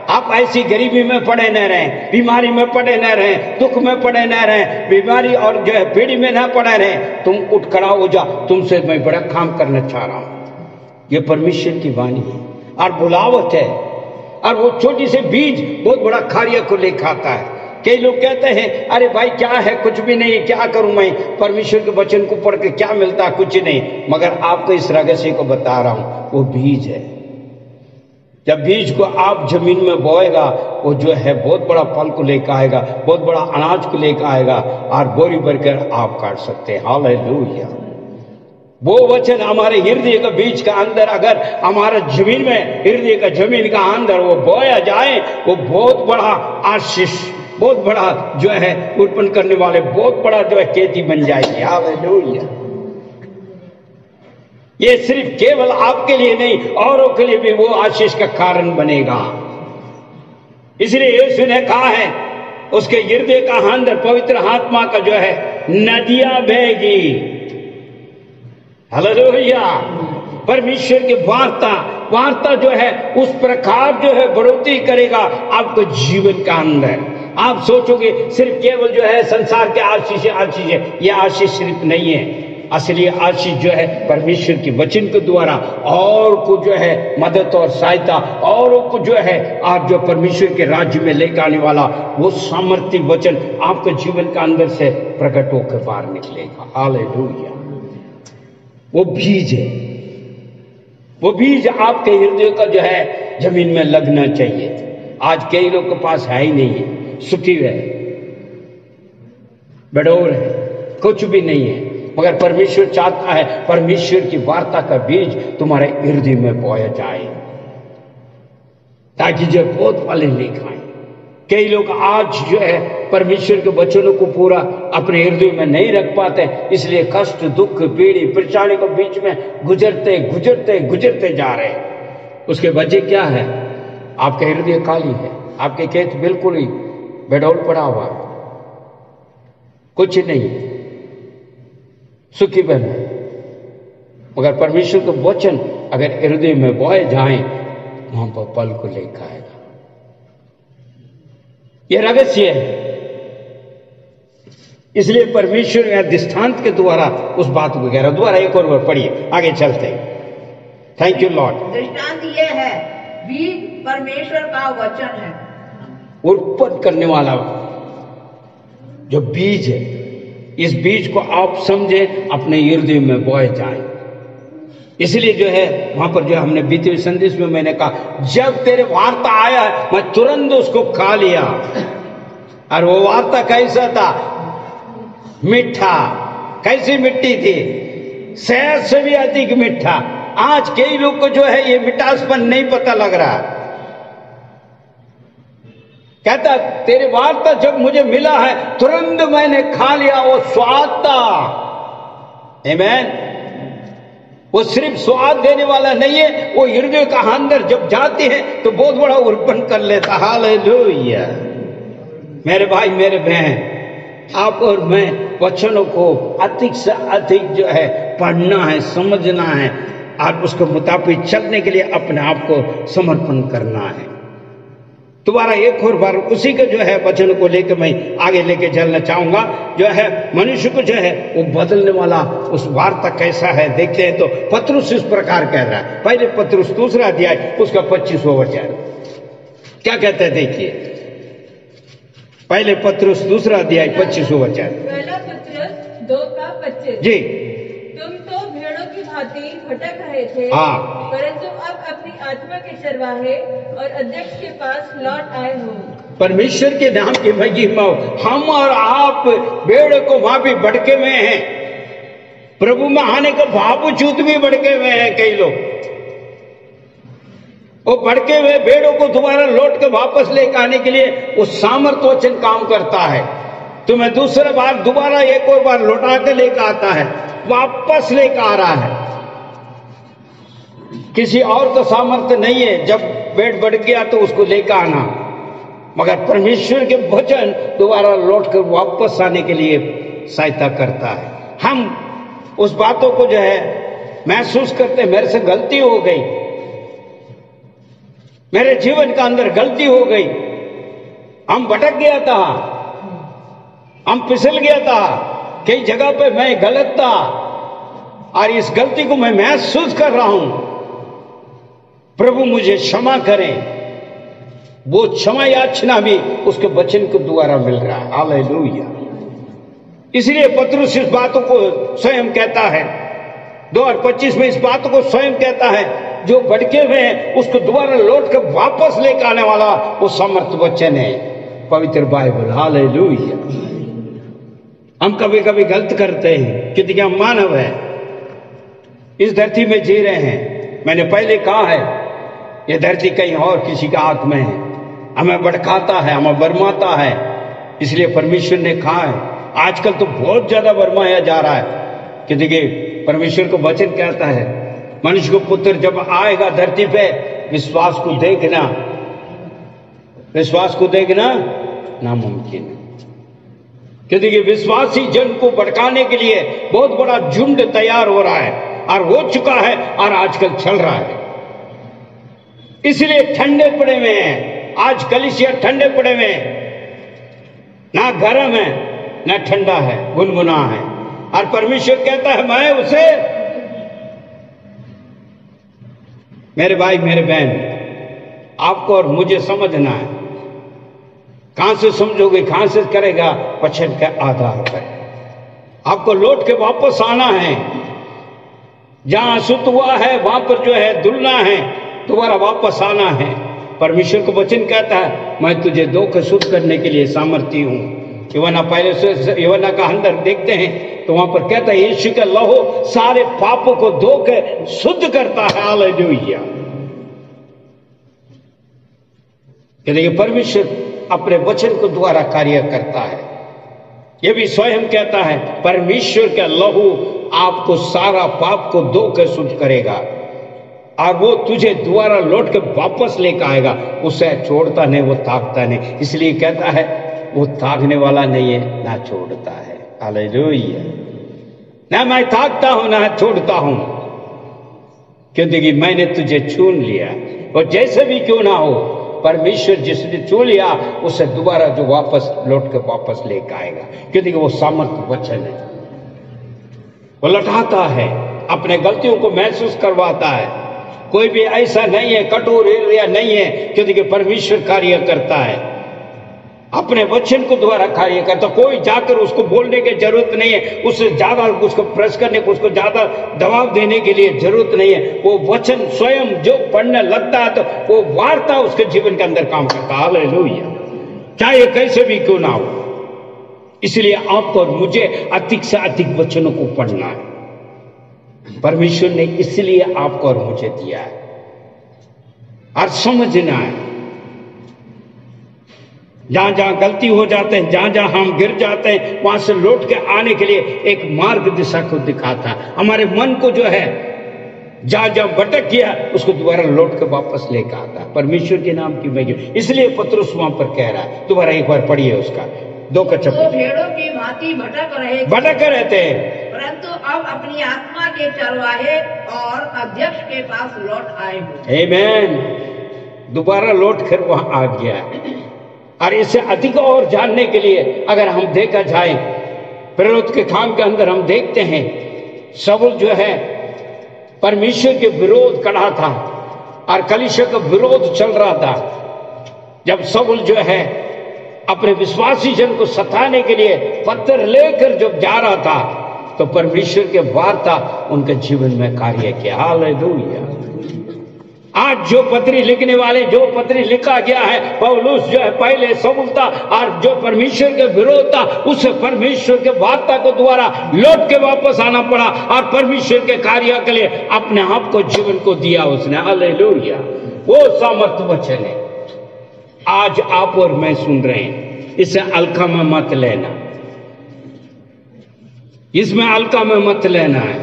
आप ऐसी गरीबी में पड़े न रहें, बीमारी में पड़े न रहें, दुख में पड़े न रहें, बीमारी और जो है पीढ़ी में ना पड़े रहें। तुम उठ खड़ा हो जा, तुमसे मैं बड़ा काम करना चाह रहा हूं। ये परमेश्वर की वाणी है और बुलावट है। और वो छोटी से बीज बहुत बड़ा कार्य को लेकर आता है। कई लोग कहते हैं अरे भाई क्या है, कुछ भी नहीं, क्या करूं मैं, परमेश्वर के वचन को पढ़ के क्या मिलता, कुछ नहीं। मगर आपको इस रहस्य को बता रहा हूं, वो बीज है। जब बीज को आप जमीन में बोएगा, वो जो है बहुत बड़ा फल को लेकर आएगा, बहुत बड़ा अनाज को लेकर आएगा और बोरी भरकर आप काट सकते हैं। हालेलुया। वो वचन हमारे हृदय का बीज का अंदर अगर हमारा जमीन में, हृदय का जमीन का अंदर वो बोया जाए, वो बहुत बड़ा आशीष, बहुत बड़ा जो है उत्पन्न करने वाले, बहुत बड़ा जो है खेती बन जाएगी। हालेलुया। ये सिर्फ केवल आपके लिए नहीं, औरों के लिए भी वो आशीष का कारण बनेगा। इसलिए यीशु ने कहा है, उसके हृदय का अंदर पवित्र आत्मा का जो है नदियां बहेगी। हालेलुया। परमेश्वर की वार्ता जो है उस प्रकार जो है बढ़ोतरी करेगा आपको जीवन का अंदर। आप सोचोगे सिर्फ केवल जो है संसार के आशीष है, यह आशीष सिर्फ नहीं है। असली आशीष जो है परमेश्वर के वचन के द्वारा और को जो है मदद और सहायता, और को जो है आप जो परमेश्वर के राज्य में लेकर आने वाला वो सामर्थ्य वचन आपके जीवन का अंदर से प्रकट होकर बाहर निकलेगा। हालेलुया। वो बीज है, वो बीज आपके हृदय का जो है जमीन में लगना चाहिए। आज कई लोग के पास है ही नहीं है, सुखी है, बडोर है, कुछ भी नहीं है। मगर परमेश्वर चाहता है परमेश्वर की वार्ता का बीज तुम्हारे हृदय में बोया जाए, ताकि जो बहुत फल लेकर आए। कई लोग आज जो है परमेश्वर के वचनों को पूरा अपने हृदय में नहीं रख पाते, इसलिए कष्ट, दुख, पीढ़ी, परेशानी को बीच में गुजरते जा रहे हैं। उसके वजह क्या है? आपके हृदय खाली है, आपके खेत बिल्कुल ही बेडौल पड़ा हुआ है, कुछ नहीं, सुखी बन। मगर परमेश्वर के वचन अगर हृदय में बोए जाएं, वहां पर फल को लेकर आएगा। यह रहस्य है। इसलिए परमेश्वर या दृष्टांत के द्वारा उस बात को कह रहा। द्वारा एक और बार पढ़िए, आगे चलते हैं। Thank you Lord. दृष्टांत ये है, बीज परमेश्वर का वचन है, उत्पन्न करने वाला जो बीज है, इस बीज को आप समझे अपने हृदय में बोए जाएं। इसलिए जो है वहां पर जो हमने बीते हुए संदेश में मैंने कहा, जब तेरे वार्ता आया मैं तुरंत उसको खा लिया। और वो वार्ता कैसा था? मीठा। कैसी मिट्टी थी? शहद से भी अधिक मीठा। आज कई लोग को जो है ये मिठासपन नहीं पता लग रहा। कहता तेरी वार्ता जब मुझे मिला है तुरंत मैंने खा लिया, वो स्वाद था। आमीन। वो सिर्फ स्वाद देने वाला नहीं है, वो हृदय का अंदर जब जाती है तो बहुत बड़ा उत्पन्न कर लेता। हालेलुया। मेरे भाई, मेरे बहन, आप और मैं वचनों को अधिक से अधिक जो है पढ़ना है, समझना है और उसके मुताबिक चलने के लिए अपने आप को समर्पण करना है। दोबारा एक और बार उसी के जो है वचन को लेकर मैं आगे लेके चलना चाहूंगा। जो है मनुष्य को जो है वो बदलने वाला उस वार्ता कैसा है देखते हैं। तो पत्रुस इस प्रकार कह रहा है, पहले पत्रुस 2 अध्याय उसका 25वां वचन क्या कहते हैं, देखिए। पहले पत्रुस 2 अध्याय 25वां वचन। पहला पत्रुस 2:25। जी। तुम तो भेड़ों की भांति भटक रहे थे, हाँ, परंतु अब अपनी आत्मा के चरवाहे और अध्यक्ष के पास लौट आए हो। परमेश्वर के नाम की महिमा हो। हम और आप भेड़ को वहां भी भटके हुए हैं, प्रभु में आने के बावजूद भी भटके हुए हैं। कई लोग वो भटके हुए भेड़ों को दोबारा लौट के वापस लेकर आने के लिए वो सामर्थ वचन काम करता है। तुम्हें दूसरा बार दोबारा एक और बार लौटा के लेकर आता है, वापस लेकर आ रहा है। किसी और का सामर्थ्य नहीं है, जब भेड़ बढ़ गया तो उसको लेकर आना, मगर परमेश्वर के वचन दोबारा लौट कर वापस आने के लिए सहायता करता है। हम उस बातों को जो है महसूस करते, मेरे से गलती हो गई, मेरे जीवन का अंदर गलती हो गई, हम भटक गया था, हम फिसल गया था, कई जगह पे मैं गलत था और इस गलती को मैं महसूस कर रहा हूं। प्रभु मुझे क्षमा करें। वो क्षमा याचना भी उसके वचन के द्वारा मिल रहा है। हालेलुया। इसलिए पतरस इस बातों को स्वयं कहता है, 2025 में इस बात को स्वयं कहता है, जो भटके हुए हैं उसको दोबारा लौट कर वापस लेकर आने वाला वो समर्थ वचन है, पवित्र बाइबल। हालेलुया। हम कभी कभी गलत करते हैं क्योंकि हम मानव है, इस धरती में जी रहे हैं। मैंने पहले कहा है, ये धरती कहीं और किसी का हाथ में है, हमें भटकाता है, हमें बरमाता है। इसलिए परमेश्वर ने कहा है, आजकल तो बहुत ज्यादा बरमाया जा रहा है कि देखिए परमेश्वर को वचन कहता है, मनुष्य को पुत्र जब आएगा धरती पे, विश्वास को देखना नामुमकिन है। क्योंकि विश्वासी जन को भटकाने के लिए बहुत बड़ा झुंड तैयार हो रहा है और हो चुका है और आजकल चल रहा है। इसलिए ठंडे पड़े हुए हैं, आज कलीसिया ठंडे पड़े हुए हैं, ना गर्म है ना ठंडा है, गुनगुना है। और परमेश्वर कहता है, मैं उसे, मेरे भाई मेरे बहन, आपको और मुझे समझना है। कहां से समझोगे, कहां से करेगा? वचन के आधार पर। आपको लौट के वापस आना है, जहां अशुद्ध हुआ है वहां पर जो है धुलना है, दोबारा वापस आना है। परमेश्वर को वचन कहता है, मैं तुझे धोकर शुद्ध करने के लिए सामर्थी हूं। यूहन्ना पहले से यूहन्ना का अंदर देखते हैं तो वहां पर कहता है, यीशु का लहू सारे पापों को धोकर शुद्ध करता है। हालेलुया। देखिए परमेश्वर अपने वचन को द्वारा कार्य करता है। यह भी स्वयं कहता है, परमेश्वर का लहू आपको सारा पाप को धोकर शुद्ध करेगा और वो तुझे दोबारा लौट के वापस लेकर आएगा। उसे छोड़ता नहीं, वो ताकता नहीं। इसलिए कहता है, वो ताकने वाला नहीं है ना छोड़ता है। हालेलुया। ना मैं ताकता हूं ना छोड़ता हूं, क्योंकि मैंने तुझे चुन लिया। और जैसे भी क्यों ना हो, परमेश्वर जिसने चुन लिया उसे दोबारा जो वापस लौट के वापस लेकर आएगा, क्योंकि वो सामर्थ्य वचन है। वो लौटाता है, अपने गलतियों को महसूस करवाता है। कोई भी ऐसा नहीं है, कठोर हृदय नहीं है, क्योंकि परमेश्वर कार्य करता है, अपने वचन को द्वारा कार्य करता। कोई जाकर उसको बोलने की जरूरत नहीं है, उससे ज्यादा उसको प्रेस करने को, उसको ज्यादा दबाव देने के लिए जरूरत नहीं है। वो वचन स्वयं जो पढ़ने लगता है तो वो वार्ता उसके जीवन के अंदर काम करता है। हालेलुया। चाहे कैसे भी क्यों ना हो। इसलिए आपको और मुझे अधिक से अधिक वचनों को पढ़ना है। परमेश्वर ने इसलिए आपको और मुझे दिया है और समझना है। जहां जहां गलती हो जाते हैं, जहां जहां हम गिर जाते हैं, वहां से लौट के आने के लिए एक मार्ग दिशा को दिखाता है। हमारे मन को जो है जहां जहां भटक गया उसको दोबारा लौट के वापस लेकर आता है। परमेश्वर के नाम की महिमा। इसलिए पतरस वहां पर कह रहा है, दोबारा एक बार पढ़िए उसका 2 का चप्पू। तो भेड़ों की भांति भटक रहते हैं, परंतु अब अपनी आत्मा के चरवाहे और अध्यक्ष के पास लौट आए हो। आमीन। दोबारा लौट कर वहां आ गया। और इससे अधिक और जानने के लिए अगर हम देखा जाए, प्रेरित के काम के अंदर हम देखते हैं, शाऊल जो है परमेश्वर के विरोध खड़ा था और कलीसिया का विरोध चल रहा था। जब शाऊल जो है अपने विश्वासी जन को सताने के लिए पत्थर लेकर जब जा रहा था, तो परमेश्वर के वार्ता उनके जीवन में कार्य किया। हालेलुया। आज जो पत्री लिखने वाले, जो पत्री लिखा गया है, पौलुस जो है पहले शाऊल था और जो परमेश्वर के विरोध था, उसे परमेश्वर के वार्ता को द्वारा लौट के वापस आना पड़ा और परमेश्वर के कार्य के लिए अपने आप को जीवन को दिया उसने। हालेलुया। वो सामर्थ्य वचन है। आज आप और मैं सुन रहे हैं, इसे हल्का में मत लेना, इसमें हल्का में मत लेना है,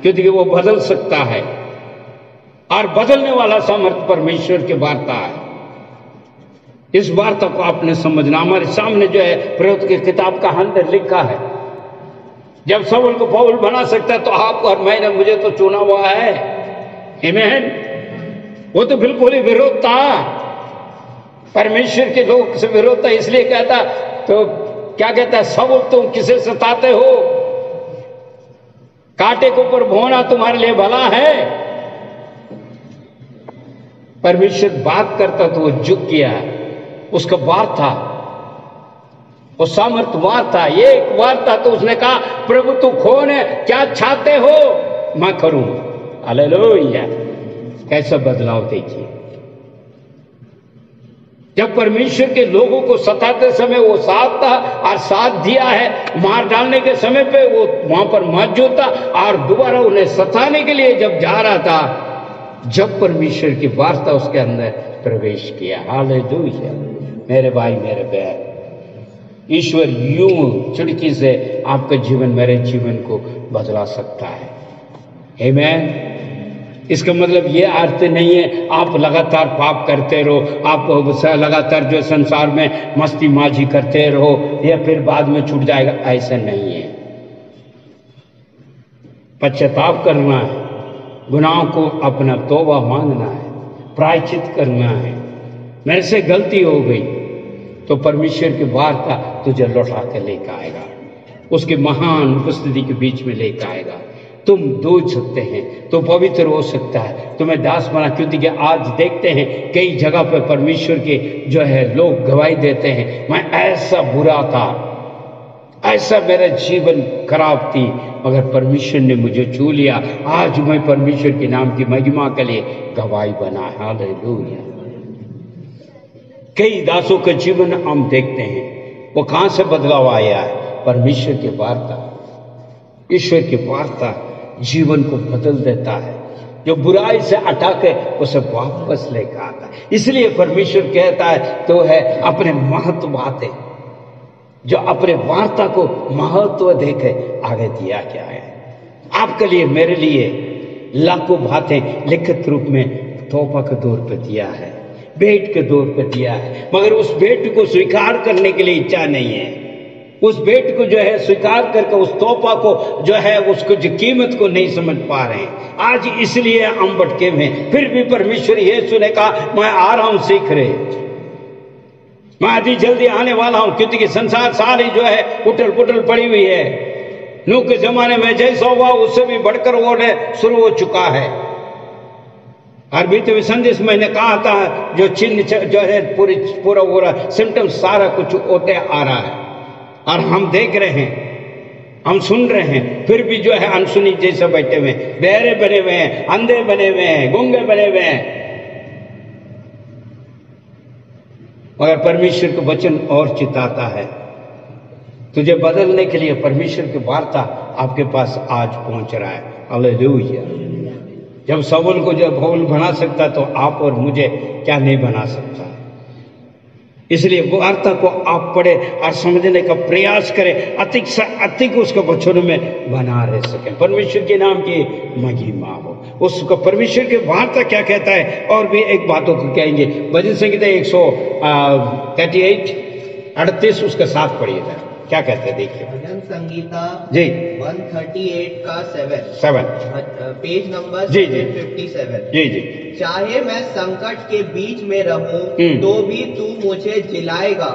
क्योंकि वो बदल सकता है और बदलने वाला सामर्थ्य परमेश्वर की वार्ता है। इस वार्ता को आपने समझना। हमारे सामने जो है प्रेरित की किताब का अंदर लिखा है, जब शाऊल को पौल बना सकता है तो आप और मैंने, मुझे तो चुना हुआ है। आमीन। वो तो बिल्कुल ही विरोध था, परमेश्वर के लोग से विरोध था। इसलिए कहता, तो क्या कहता है, सब तुम किसे सताते हो, कांटे के ऊपर भोना तुम्हारे लिए भला है। परमेश्वर बात करता तो वो झुक गया, उसका वार था, वो सामर्थ्यवान था, ये एक वार था। तो उसने कहा, प्रभु तू कौन है, क्या चाहते हो मैं करूं। हालेलुया, कैसा बदलाव देखिए। जब परमेश्वर के लोगों को सताते समय वो साथ था और साथ दिया है, मार डालने के समय पे वो वहां पर मौजूद था, और दोबारा उन्हें सताने के लिए जब जा रहा था, जब परमेश्वर की वार्ता उसके अंदर प्रवेश किया। हालेलुया मेरे भाई मेरे बहन, ईश्वर यूं चुटकी से आपका जीवन, मेरे जीवन को बदला सकता है। आमीन। इसका मतलब ये अर्थ नहीं है आप लगातार पाप करते रहो, आप लगातार जो संसार में मस्ती माजी करते रहो, या फिर बाद में छूट जाएगा, ऐसा नहीं है। पश्चाताप करना है, गुनाहों को अपना तौबा मांगना है, प्रायश्चित करना है। मेरे से गलती हो गई तो परमेश्वर की वार्ता तुझे लौटा के लेकर आएगा, उसके महान उपस्थिति के बीच में लेकर आएगा। तुम दूध सकते हैं तो पवित्र हो सकता है, तुम्हें दास बना। क्योंकि आज देखते हैं कई जगह पर परमेश्वर के जो है लोग गवाही देते हैं, मैं ऐसा बुरा था, ऐसा मेरा जीवन खराब थी, मगर परमेश्वर ने मुझे छू लिया, आज मैं परमेश्वर के नाम की महिमा के लिए गवाही बना। हालेलुया। कई दासों का जीवन हम देखते हैं, वो कहां से बदलाव आया है, परमेश्वर की वार्ता। ईश्वर की वार्ता जीवन को बदल देता है, जो बुराई से हटा के उसे वापस लेकर आता है। इसलिए परमेश्वर कहता है तो है अपने महत्व बातें, जो अपने वार्ता को महत्व देके आगे दिया गया है। आपके लिए, मेरे लिए लाखों बातें लिखित रूप में तोहफा के तौर पर दिया है, भेंट के तौर पर दिया है, मगर उस भेंट को स्वीकार करने के लिए इच्छा नहीं है। उस भेंट को जो है स्वीकार करके उस तोहफा को जो है उसको जो कीमत को नहीं समझ पा रहे हैं। आज इसलिए हम भटके हुए हैं। फिर भी परमेश्वर यीशु ने कहा, मैं आ रहा हूं सीख रहे, मैं अभी जल्दी आने वाला हूं। क्योंकि संसार सारी जो है उठल पुटल पड़ी हुई है। नूह के जमाने में जैसा हुआ उससे भी बढ़कर वो शुरू हो चुका है। और बीते हुए संदेश मैंने कहा था, जो चिन्ह जो है पूरा सिम्टम सारा कुछ होते आ रहा है, और हम देख रहे हैं, हम सुन रहे हैं, फिर भी जो है अनसुनी जैसे बैठे हुए, बहरे बने हुए हैं, अंधे बने हुए हैं, गूंगे बने हुए हैं। मगर परमेश्वर का वचन और चिताता है, तुझे बदलने के लिए परमेश्वर की वार्ता आपके पास आज पहुंच रहा है। हालेलुया। जब शाऊल को जब पौल बना सकता तो आप और मुझे क्या नहीं बना सकता। इसलिए वार्ता को आप पढ़े और समझने का प्रयास करें, अधिक से अधिक उसको वचनों में बना रह सकें। परमेश्वर के नाम की महिमा हो। उसको परमेश्वर की वार्ता क्या कहता है, और भी एक बातों को कहेंगे। भजन संगीता 138 उसका साथ पढ़िए था, क्या कहते हैं देखिए। भजन संगीता जी 138 का 7 पेज नंबर जी 57। जी जी। चाहे मैं संकट के बीच में रहूं तो भी तू मुझे जिलाएगा,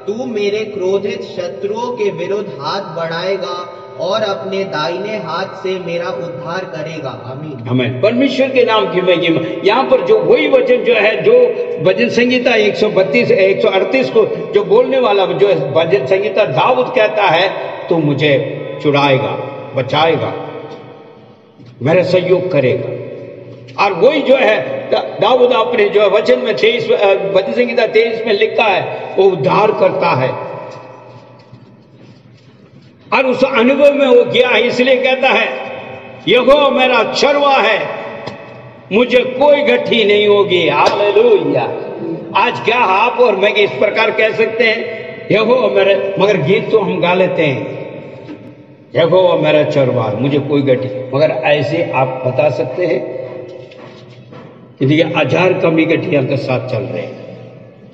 तू मेरे क्रोधित शत्रुओं के विरुद्ध हाथ बढ़ाएगा और अपने दाहिने हाथ से मेरा उद्धार करेगा। आमीन आमीन। परमेश्वर के नाम की महिमा। यहाँ पर जो वही वचन जो है, जो भजन संगीता 138 को जो बोलने वाला जो भजन संगीता दाऊद कहता है, तो मुझे छुड़ाएगा, बचाएगा, मेरा सहयोग करेगा। और वही जो है दाऊद अपने जो वचन में 23 भजन संगीता 23 में लिखा है, वो उद्धार करता है, और उस अनुभव में वो गया है। इसलिए कहता है, यहोवा मेरा चरवा है, मुझे कोई गठी नहीं होगी। हालेलुया। आज क्या आप और मैं इस प्रकार कह सकते हैं, यहोवा मेरा, मगर गीत तो हम गा लेते हैं, यहोवा मेरा चरवा, मुझे कोई गठी, मगर ऐसे आप बता सकते हैं कि हजार कमी गठियां के साथ चल रहे हैं।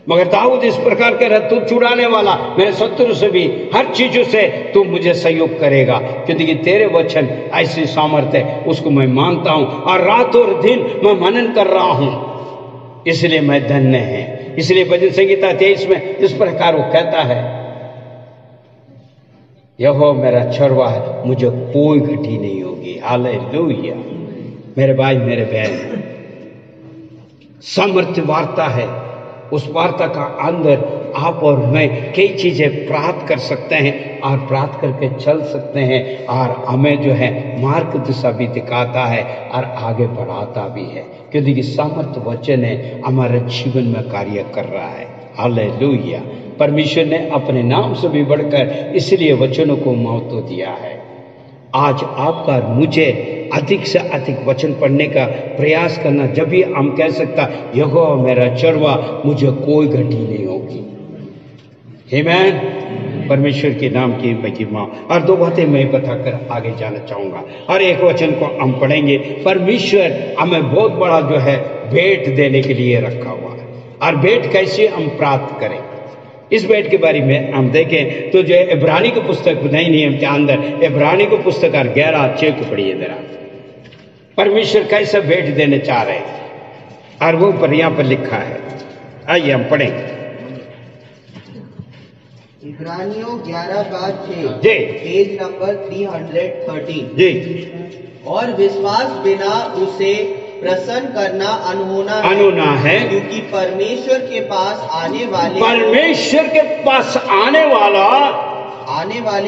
मगर दाऊद इस प्रकार कह रहा, तू छुड़ाने वाला, मेरे शत्रु से भी हर चीजों से तू मुझे सहयोग करेगा, क्योंकि तेरे वचन ऐसी सामर्थ्य है, उसको मैं मानता हूं और रात और दिन मैं मनन कर रहा हूं। इसलिए मैं धन्य है। इसलिए भजन संहिता 23 में इस प्रकार वो कहता है, यहोवा मेरा चरवा है, मुझे कोई घटी नहीं होगी। हालेलुया। मेरे भाई मेरे बहन, सामर्थ्य वार्ता है। उस वार्ता का अंदर आप और मैं कई चीजें प्राप्त कर सकते हैं और प्राप्त करके चल सकते हैं, और हमें जो है मार्ग दिशा भी दिखाता है और आगे बढ़ाता भी है, क्योंकि ये सामर्थ्य वचन है, हमारे जीवन में कार्य कर रहा है। हालेलुया। परमेश्वर ने अपने नाम से भी बढ़कर इसलिए वचनों को महत्व दिया है। आज आपका मुझे अधिक से अधिक वचन पढ़ने का प्रयास करना, जब भी हम कह सकता यहोवा मेरा चरवा, मुझे कोई घटी नहीं होगी। आमीन। परमेश्वर के नाम की महिमा। और दो बातें मैं बताकर आगे जाना चाहूंगा, और एक वचन को हम पढ़ेंगे। परमेश्वर हमें बहुत बड़ा जो है भेंट देने के लिए रखा हुआ है, और भेंट कैसे हम प्राप्त करें, इस भेंट के बारे में हम देखें तो जो इब्रानी की पुस्तक नए नियम के अंदर इब्रानी की पुस्तक 11:6 को पढ़िए जरा। परमेश्वर कैसे भेंट देने चाह रहे हैं, और वो पर यहां पर लिखा है। आइए हम पढ़ेंगे। इब्रानियों 11:6 जी, पेज नंबर 313 जी। और विश्वास बिना उसे प्रसन्न करना अनहोना है, क्योंकि परमेश्वर के पास आने वाले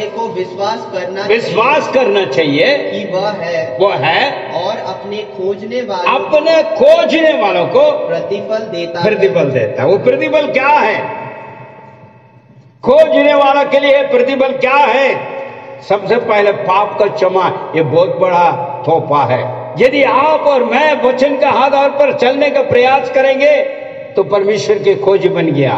को विश्वास करना चाहिए कि वह है और अपने खोजने वालों को प्रतिफल देता है। वो प्रतिफल क्या है? खोजने वाला के लिए प्रतिफल क्या है? सबसे पहले पाप का क्षमा। ये बहुत बड़ा तोहफा है। यदि आप और मैं वचन के आधार पर चलने का प्रयास करेंगे तो परमेश्वर की खोज बन गया।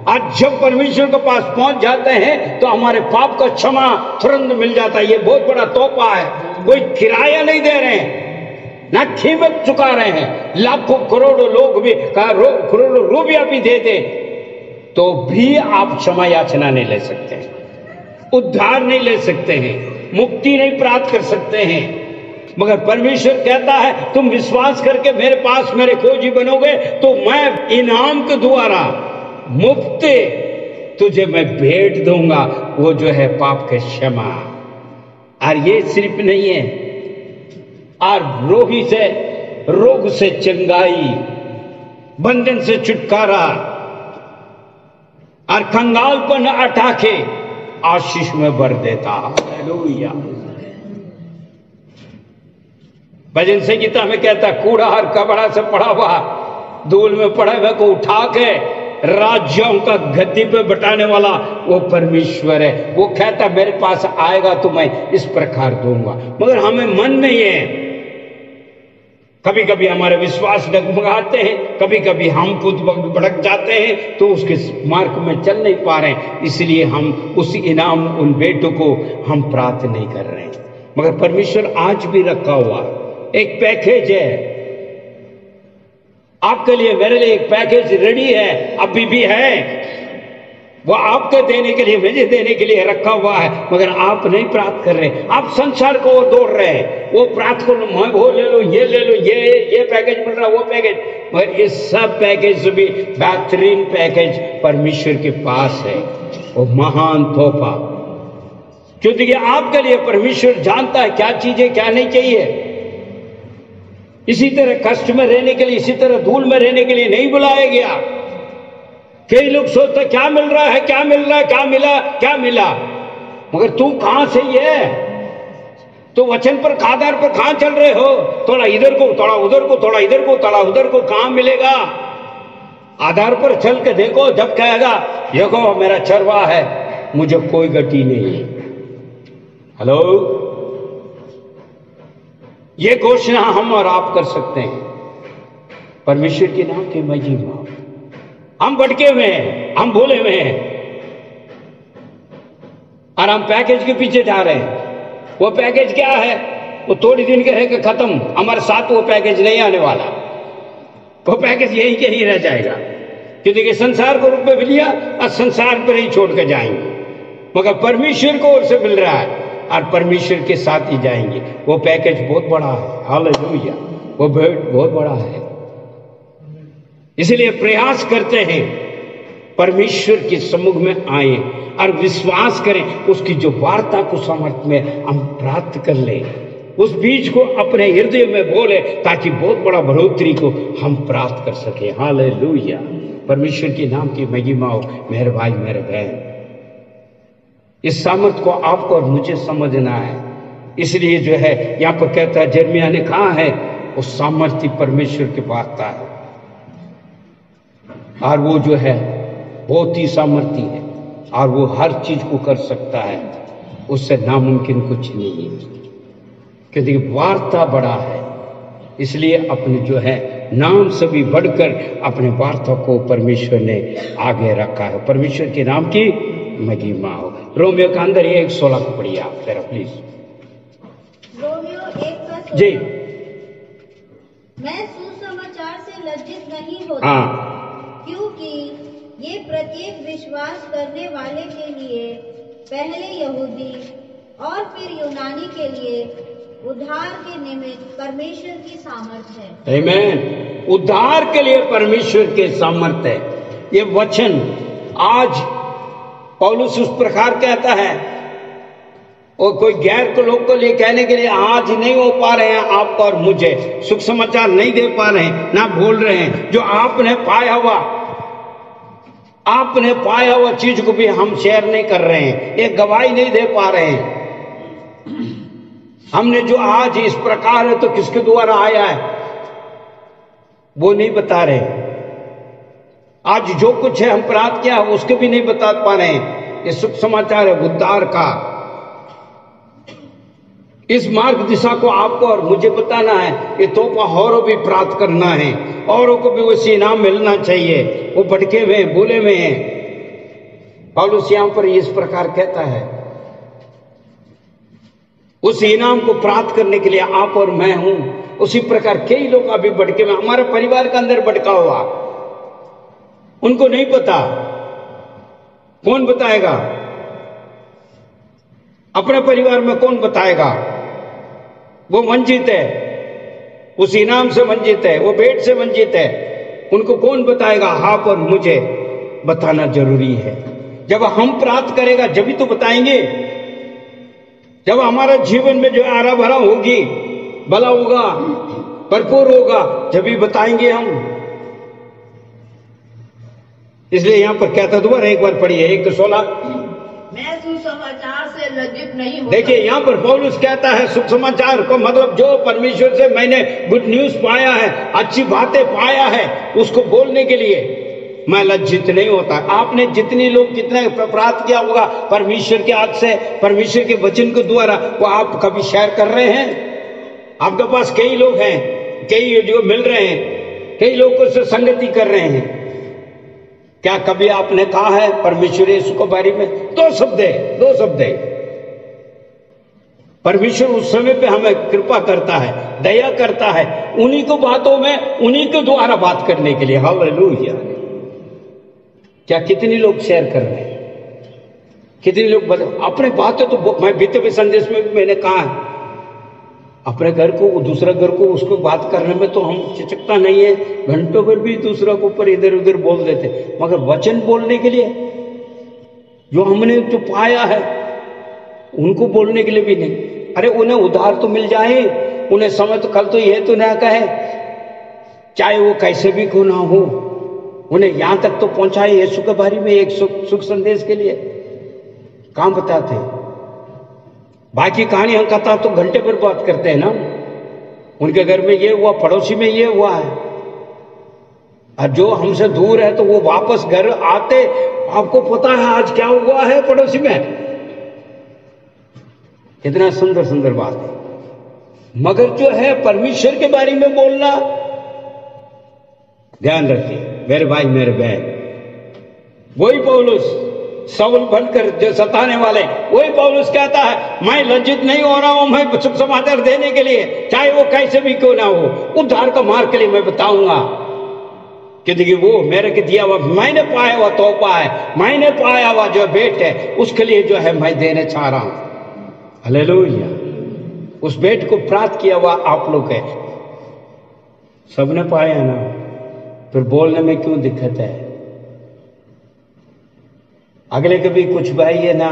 आज जब परमेश्वर के पास पहुंच जाते हैं तो हमारे पाप का क्षमा तुरंत मिल जाता है। ये बहुत बड़ा तोहफा है। कोई किराया नहीं दे रहे हैं, ना कीमत चुका रहे हैं। लाखों करोड़ों लोग भी करोड़ों रुपया भी दे दे तो भी आप क्षमा याचना नहीं ले सकते हैं, उद्धार नहीं ले सकते हैं, मुक्ति नहीं प्राप्त कर सकते हैं। मगर परमेश्वर कहता है तुम विश्वास करके मेरे पास मेरे खोजी बनोगे तो मैं इनाम के द्वारा मुफ्त तुझे मैं भेंट दूंगा, वो जो है पाप के क्षमा। और ये सिर्फ नहीं है, और रोग से चंगाई, बंधन से छुटकारा, और कंगालपन हटा के आशीष में भर देता। हालेलुया। भजन संगीता में कहता कूड़ा और कबड़ा से पड़ा हुआ, धूल में पड़े हुए को उठा के राज्यों का गद्दी पे बैठाने वाला वो परमेश्वर है। वो कहता मेरे पास आएगा तो मैं इस प्रकार दूंगा। मगर हमें मन नहीं है। कभी कभी हमारे विश्वास डगमगाते हैं, कभी कभी हम खुद भड़क जाते हैं, तो उसके मार्ग में चल नहीं पा रहे हैं। इसलिए हम उस इनाम, उन बेटों को हम प्राप्त नहीं कर रहे हैं। मगर परमेश्वर आज भी रखा हुआ एक पैकेज है आपके लिए, मेरे लिए एक पैकेज रेडी है, अभी भी है। वो आपके देने के लिए, मुझे देने के लिए रखा हुआ है, मगर आप नहीं प्राप्त कर रहे। आप संसार को दौड़ रहे हैं, वो प्राप्त कर लो, वो ले लो, ये ले लो, ये पैकेज मिल रहा, वो पैकेज। मगर इस सब पैकेज भी बेहतरीन पैकेज परमेश्वर के पास है, वो महान तोहफा। क्योंकि आपके लिए परमेश्वर जानता है क्या चीजें क्या नहीं चाहिए। इसी तरह कष्ट में रहने के लिए, इसी तरह धूल में रहने के लिए नहीं बुलाया गया। कई लोग सोचते क्या मिल रहा है, क्या मिल रहा है, क्या मिला, मगर तू कहां से है? तो वचन पर आधार पर कहां चल रहे हो? थोड़ा इधर को, थोड़ा उधर को, थोड़ा इधर को, थोड़ा उधर को, कहां मिलेगा? आधार पर चल के देखो, जब कहेगा यहोवा मेरा चरवा है, मुझे कोई गति नहीं है। हेलो, ये घोषणा हम और आप कर सकते हैं। परमेश्वर के नाम की महिमा। हम भटके हुए हैं, हम भूले हुए हैं, और हम पैकेज के पीछे जा रहे हैं। वो पैकेज क्या है? वो थोड़ी दिन के है कि खत्म। हमारे साथ वो पैकेज नहीं आने वाला। वो पैकेज यही के ही रह जाएगा, क्योंकि संसार को रूप में भी लिया और संसार पर ही छोड़ कर जाएंगे। मगर परमेश्वर को ओर से मिल रहा है और परमेश्वर के साथ ही जाएंगे। वो पैकेज बहुत बड़ा है। हालेलुया। वो भेंट बहुत बड़ा है। इसलिए प्रयास करते हैं परमेश्वर के सम्मुख में आए और विश्वास करें, उसकी जो वार्ता को समर्थ में हम प्राप्त कर ले, उस बीज को अपने हृदय में बोले, ताकि बहुत बड़ा बढ़ोतरी को हम प्राप्त कर सके। हालेलुया, परमेश्वर के नाम की महिमा हो। मेरे भाई मेरे बहन, इस सामर्थ को आपको और मुझे समझना है। इसलिए जो है यहाँ पर कहता है, यिर्मयाह ने कहा है, वो सामर्थ्य परमेश्वर के पास है और वो जो है बहुत ही सामर्थ्य है और वो हर चीज को कर सकता है, उससे नामुमकिन कुछ नहीं है, क्योंकि वार्ता बड़ा है। इसलिए अपने जो है नाम से भी बढ़कर अपने वार्ता को परमेश्वर ने आगे रखा है। परमेश्वर के नाम की महिमा हो। रोमियो का अंदर 1:16 को पढ़िए आप जरा प्लीज। रोमियो 1:16 जी। मैं सुसमाचार से लज्जित नहीं होता, हाँ, क्योंकि ये प्रत्येक विश्वास करने वाले के लिए पहले यहूदी और फिर यूनानी के लिए उद्धार के निमित्त परमेश्वर की सामर्थ है। आमीन। उद्धार के लिए परमेश्वर के सामर्थ है। ये वचन आज पौलुस उस प्रकार कहता है, और कोई गैर को लोग को लिए कहने के लिए आज नहीं हो पा रहे हैं आपको और मुझे, सुख समाचार नहीं दे पा रहे हैं, ना बोल रहे हैं। जो आपने पाया हुआ चीज को भी हम शेयर नहीं कर रहे हैं, एक गवाही नहीं दे पा रहे हैं। हमने जो आज इस प्रकार है तो किसके द्वारा आया है वो नहीं बता रहे। आज जो कुछ है हम प्राप्त किया उसके भी नहीं बता पा रहे हैं। ये सुख समाचार है उद्धार का। इस मार्ग दिशा को आपको और मुझे बताना है। ये तोहफा औरों भी प्राप्त करना है, औरों को भी वैसे इनाम मिलना चाहिए। वो भटके हुए हैं, बोले हुए हैं। पौलुस यहां पर इस प्रकार कहता है, उस इनाम को प्राप्त करने के लिए आप और मैं हूं। उसी प्रकार कई लोग अभी भटके हुए, हमारे परिवार के अंदर भटका हुआ, उनको नहीं पता। कौन बताएगा? अपने परिवार में कौन बताएगा? वो वंचित है, उस इनाम से वंचित है, वो भेंट से वंचित है। उनको कौन बताएगा? आप और मुझे बताना जरूरी है। जब हम प्राप्त करेगा जब तो बताएंगे। जब हमारा जीवन में जो आरा भरा होगी, भला होगा, भरपूर होगा, जब भी बताएंगे हम। इसलिए यहां पर कहता, दोबारा एक बार पढ़िए 1:16। मैं सुसमाचार से लज्जित नहीं हूं। देखिए यहां पर पौलुस कहता है सुख समाचार को मतलब जो परमेश्वर से मैंने गुड न्यूज पाया है, अच्छी बातें पाया है, उसको बोलने के लिए मैं लज्जित नहीं होता। आपने जितने लोग कितने प्राप्त किया होगा परमेश्वर के हाथ से, परमेश्वर के वचन के द्वारा, वो आप कभी शेयर कर रहे हैं? आपके पास कई लोग हैं, कई जो मिल रहे हैं, कई लोगों से संगति कर रहे हैं। क्या कभी आपने कहा है परमेश्वर यीशु के बारे में? दो शब्द है। परमेश्वर उस समय पे हमें कृपा करता है, दया करता है, उन्हीं को बातों में उन्हीं के द्वारा बात करने के लिए। हालेलुया। क्या कितने लोग शेयर कर रहे हैं? कितने लोग अपने बातें तो मैं बीते हुए संदेश में भी मैंने कहा है, अपने घर को दूसरा घर को उसको बात करने में तो हम चिचकता नहीं है। घंटों भर भी दूसरा को ऊपर इधर उधर बोल देते, मगर वचन बोलने के लिए जो हमने जो पाया है उनको बोलने के लिए भी नहीं। अरे उन्हें उधार तो मिल जाए, उन्हें समय तो कल तो यह तो ना कहे, चाहे वो कैसे भी क्यों ना हो, उन्हें यहां तक तो पहुंचाए यीशु के बारे में एक सुख संदेश के लिए। काम बताते हैं, बाकी कहानी हम कथा तो घंटे पर बात करते हैं ना। उनके घर में ये हुआ, पड़ोसी में ये हुआ है, और जो हमसे दूर है तो वो वापस घर आते, आपको पता है आज क्या हुआ है पड़ोसी में। कितना सुंदर सुंदर बात है। मगर जो है परमेश्वर के बारे में बोलना, ध्यान रखिए मेरे भाई मेरे बहन। वही पौलुस शाऊल बनकर जो सताने वाले, वही पौलुस कहता है मैं लज्जित नहीं हो रहा हूं, मैं सुख समाचार देने के लिए, चाहे वो कैसे भी क्यों ना हो, उद्धार का मार्ग के लिए मैं बताऊंगा। क्योंकि वो मेरे के दिया हुआ, मैंने पाया हुआ तोहफा है, मैंने पाया हुआ जो भेंट है, उसके लिए जो है मैं देने चाह रहा हूं। हालेलुया। उस भेंट को प्राप्त किया हुआ आप लोग है, सबने पाया ना। फिर बोलने में क्यों दिक्कत है? अगले कभी कुछ भाई है ना,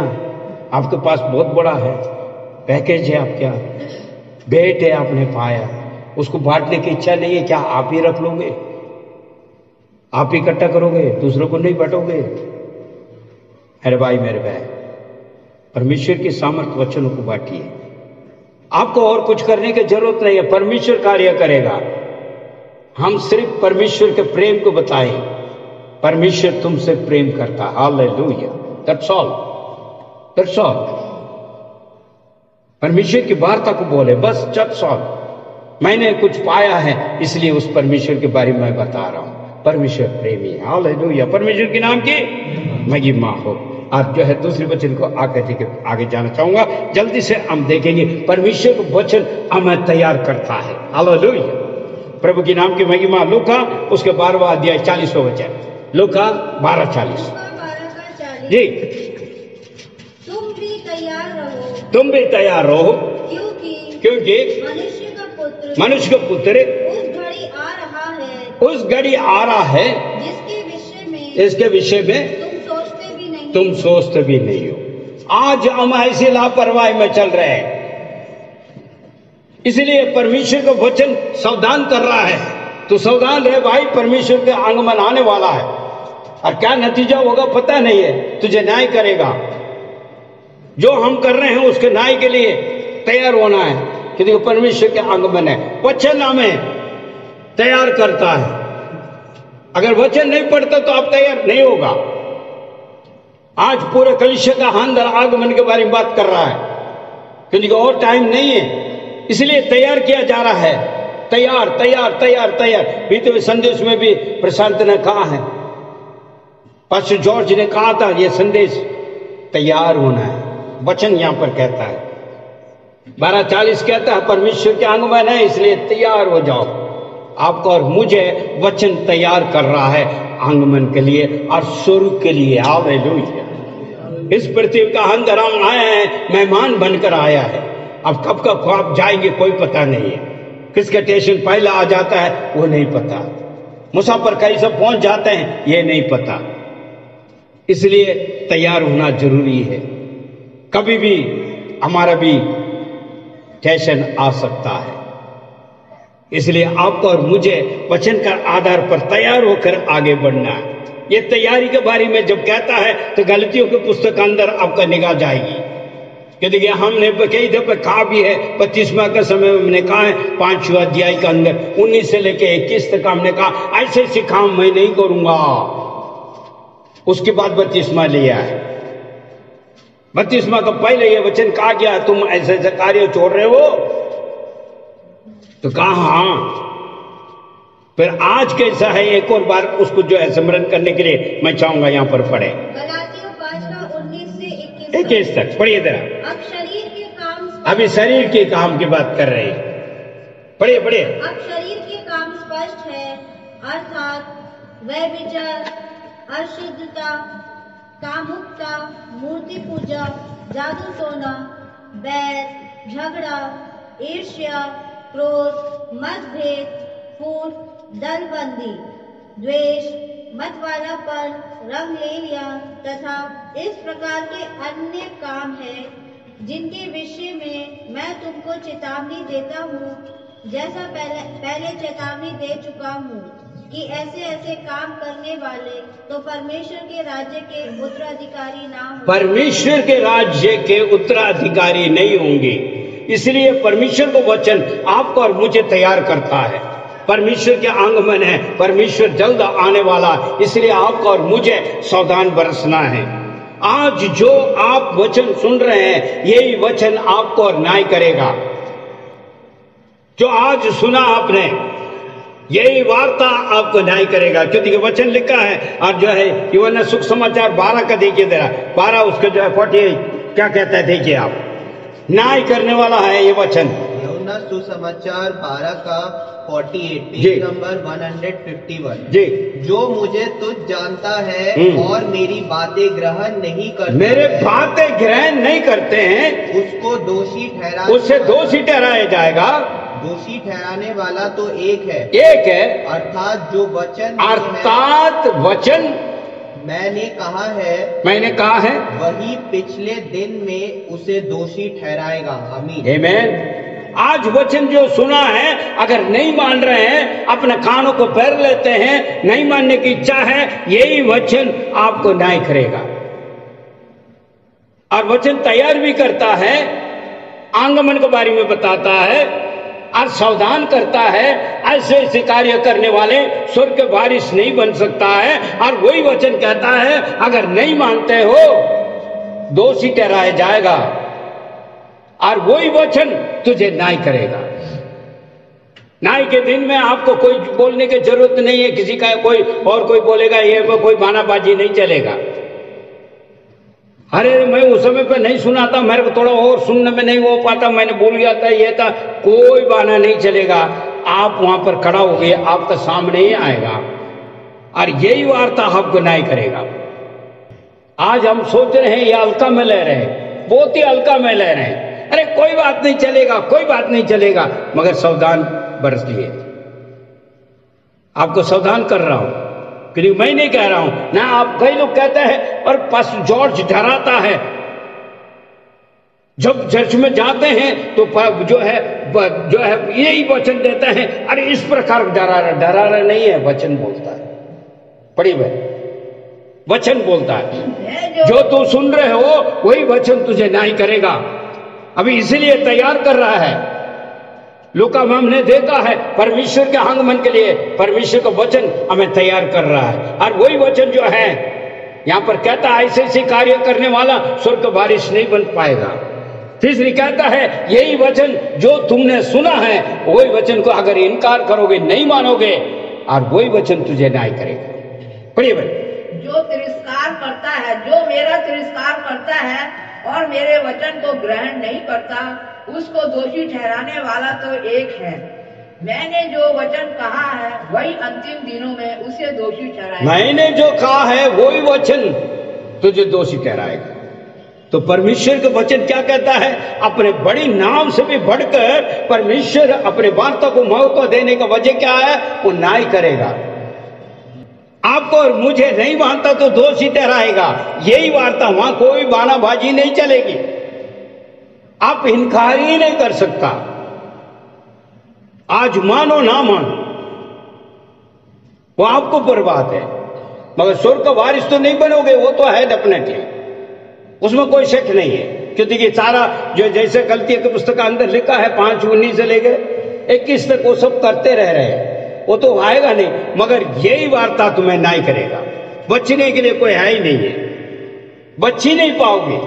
आपके पास बहुत बड़ा है, पैकेज है आपके यहाँ, भेंट है आपने पाया, उसको बांटने की इच्छा नहीं है, क्या आप ही रख लोगे? आप ही इकट्ठा करोगे, दूसरों को नहीं बांटोगे? अरे भाई मेरे भाई, परमेश्वर की सामर्थ वचनों को बांटिए। आपको और कुछ करने की जरूरत नहीं है, परमेश्वर कार्य करेगा। हम सिर्फ परमेश्वर के प्रेम को बताएं, परमेश्वर तुमसे प्रेम करता। Hallelujah, that's all, that's all. परमेश्वर की वार्ता को बोले, बस दैट्स ऑल। मैंने कुछ पाया है इसलिए उस परमेश्वर के बारे में बता रहा हूं। परमेश्वर प्रेमी है। हालेलुया, परमेश्वर के नाम की महिमा हो। आज जो है दूसरे वचन को आगे जाना चाहूंगा, जल्दी से हम देखेंगे परमेश्वर का वचन हमें तैयार करता है। हालेलुया, प्रभु के नाम की महिमा। लूका उसके 12वां अध्याय 40वां वचन, लूका 12:40 जी। तुम भी तैयार रहो, तुम भी तैयार रहो, क्योंकि मनुष्य का पुत्र उस घड़ी आ रहा है इसके विषय में तुम सोचते भी नहीं हो। आज हम ऐसी लापरवाही में चल रहे हैं, इसलिए परमेश्वर का वचन सावधान कर रहा है। तो सावधान रहे भाई, परमेश्वर के आगमन आने वाला है और क्या नतीजा होगा पता नहीं है। तुझे न्याय करेगा। जो हम कर रहे हैं उसके न्याय के लिए तैयार होना है, क्योंकि परमेश्वर के आगमन है। वचन हमें तैयार करता है। अगर वचन नहीं पढ़ता तो आप तैयार नहीं होगा। आज पूरे कलीसिया का अंदर आगमन के बारे में बात कर रहा है, क्योंकि और टाइम नहीं है, इसलिए तैयार किया जा रहा है। तैयार तैयार तैयार तैयार। बीते हुए संदेश में भी प्रशांत ने कहा है, पास्टर जॉर्ज ने कहा था, यह संदेश तैयार होना है। वचन यहां पर कहता है 12:40 कहता है परमेश्वर के आगमन है, इसलिए तैयार हो जाओ। आपको और मुझे वचन तैयार कर रहा है आगमन के लिए और स्वर्ग के लिए। हालेलुया, इस पृथ्वी का अंदर हम आए हैं, मेहमान बनकर आया है। अब कब का ख्वाब जाएंगे कोई पता नहीं है। किसका स्टेशन पहला आ जाता है वो नहीं पता। मुसाफिर कहीं से पहुंच जाते हैं ये नहीं पता। इसलिए तैयार होना जरूरी है। कभी भी हमारा भी स्टेशन आ सकता है, इसलिए आपको और मुझे वचन का आधार पर तैयार होकर आगे बढ़ना है। ये तैयारी के बारे में जब कहता है तो गलतियों की पुस्तक अंदर आपका निगाह जाएगी, क्योंकि हमने कई दफे कहा भी है। 25वां का समय में हमने कहा है 5वां अध्याय के अंदर 19 से लेकर 21 तक हमने कहा ऐसे सिखाओ मैं नहीं करूंगा। उसके बाद 32वां लिया है। 32वां का पहले ये वचन कहा गया तुम ऐसे ऐसे कार्य छोड़ रहे हो, तो कहा हाँ। फिर आज कैसा है, एक और बार उसको जो है स्मरण करने के लिए मैं चाहूंगा यहाँ पर पढ़े गलातियों 5:19 से 21 तक पढ़िए जरा। अब शरीर के काम, अभी शरीर के काम की बात कर रहे हैं, पढ़िए पढ़िए। अब शरीर के काम स्पष्ट है, अर्थात व्यभिचार, अशुद्धता, कामुकता, मूर्ति पूजा, जादू टोना, बैर, झगड़ा, ईर्ष्या, क्रोध, मतभेद, फूट, दलबंदी, द्वेष, मतवालापन, रंगलेलिया तथा इस प्रकार के अन्य काम हैं, जिनके विषय में मैं तुमको चेतावनी देता हूँ, जैसा पहले चेतावनी दे चुका हूँ कि ऐसे ऐसे काम करने वाले तो परमेश्वर के राज्य के उत्तराधिकारी ना होंगे। परमेश्वर के राज्य के उत्तराधिकारी नहीं होंगे। इसलिए परमेश्वर का वचन आपको और मुझे तैयार करता है। परमेश्वर के आगमन है, परमेश्वर जल्द आने वाला, इसलिए आपको और मुझे सावधान बरसना है। आज जो आप वचन सुन रहे हैं यही वचन आपको और न्याय करेगा। जो आज सुना आपने यही वार्ता आपको न्याय करेगा, क्योंकि वचन लिखा है। और जो है यूहन्ना सुख समाचार 12 का देखिए जरा, 12 उसका जो है 48 क्या कहता है देखिए आप। न्याय करने वाला है ये वचन। यूहन्ना सुसमाचार 12 का 48 पेज नंबर 151 जी। जो मुझे तुझ जानता है और मेरी बातें ग्रहण नहीं करते, मेरे बातें ग्रहण नहीं करते हैं, उसको दोषी ठहरा, उससे दोषी ठहराया जाएगा। दोषी ठहराने वाला तो एक है, अर्थात जो वचन, अर्थात वचन मैंने कहा है वही पिछले दिन में उसे दोषी ठहराएगा। आमीन। आमीन। आज वचन जो सुना है, अगर नहीं मान रहे हैं, अपने कानों को पैर लेते हैं, नहीं मानने की इच्छा है, यही वचन आपको न्याय करेगा। और वचन तैयार भी करता है, आंगमन के बारे में बताता है और सावधान करता है। ऐसे ऐसे कार्य करने वाले स्वर्ग के वारिस नहीं बन सकता है। और वही वचन कहता है, अगर नहीं मानते हो दोषी ठहराया जाएगा, और वही वचन तुझे न्याय करेगा। न्याय के दिन में आपको कोई बोलने की जरूरत नहीं है, किसी का कोई और कोई बोलेगा, ये कोई बहानाबाजी नहीं चलेगा। अरे मैं उस समय पे नहीं सुना था, मेरे को थोड़ा और सुनने में नहीं हो पाता, मैंने भूल गया था, ये था, कोई बहाना नहीं चलेगा। आप वहां पर खड़ा हो गए, आपका सामने ही आएगा और यही वार्ता आपको न्याय करेगा। आज हम सोच रहे हैं ये हल्का में ले रहे हैं, बहुत ही हल्का में ले रहे हैं, अरे कोई बात नहीं चलेगा, कोई बात नहीं चलेगा, मगर सावधान बरतिए। आपको सावधान कर रहा हूं, क्योंकि मैं नहीं कह रहा हूं ना। आप कई लोग कहते हैं और पास्टर जॉर्ज डराता है। जब चर्च में जाते हैं तो जो है यही वचन देता है, अरे इस प्रकार डरा नहीं है, वचन बोलता है। पढ़ी भाई, वचन बोलता है, जो तू सुन रहे हो वही वचन तुझे न्याय करेगा। अभी इसीलिए तैयार कर रहा है। लूका में हमने देखा है, परमेश्वर के आगमन के लिए परमेश्वर का वचन हमें तैयार कर रहा है। और वही वचन जो है यहां पर कहता है, ऐसे ऐसे कार्य करने वाला स्वर्ग का वारिस नहीं बन पाएगा। तीसरी कहता है, यही वचन जो तुमने सुना है वही वचन को अगर इनकार करोगे, नहीं मानोगे, और वही वचन तुझे न्याय करेगा। पढ़िए भाई। जो तिरस्कार करता है, जो मेरा तिरस्कार करता है और मेरे वचन को ग्रहण नहीं करता, उसको दोषी ठहराने वाला तो एक है। मैंने जो वचन कहा है वही अंतिम दिनों में उसे दोषी ठहराएगा। मैंने जो कहा है वही वचन तुझे दोषी ठहराएगा। तो परमेश्वर का वचन क्या कहता है? अपने बड़ी नाम से भी बढ़कर परमेश्वर अपने वार्ता को महत्व देने का वजह क्या है? वो न्याय करेगा। आपको और मुझे नहीं मानता तो दोषी ठहराएगा। यही वार्ता, वहां कोई बहानाबाजी नहीं चलेगी, आप इनकार ही नहीं कर सकता। आज मानो ना मानो वो आपको पर बात है, मगर स्वर्ग का वारिस तो नहीं बनोगे, वो तो है डेफिनेटली, उसमें कोई शक नहीं है। क्योंकि ये सारा जो जैसे गलतियों की पुस्तक के अंदर लिखा है 5:19 से लेकर 21 तक वो सब करते रह रहे हैं, वो तो आएगा नहीं, मगर यही वार्ता तुम्हें न्याय करेगा। बचने के लिए कोई है ही नहीं है, बच ही नहीं पाओगे।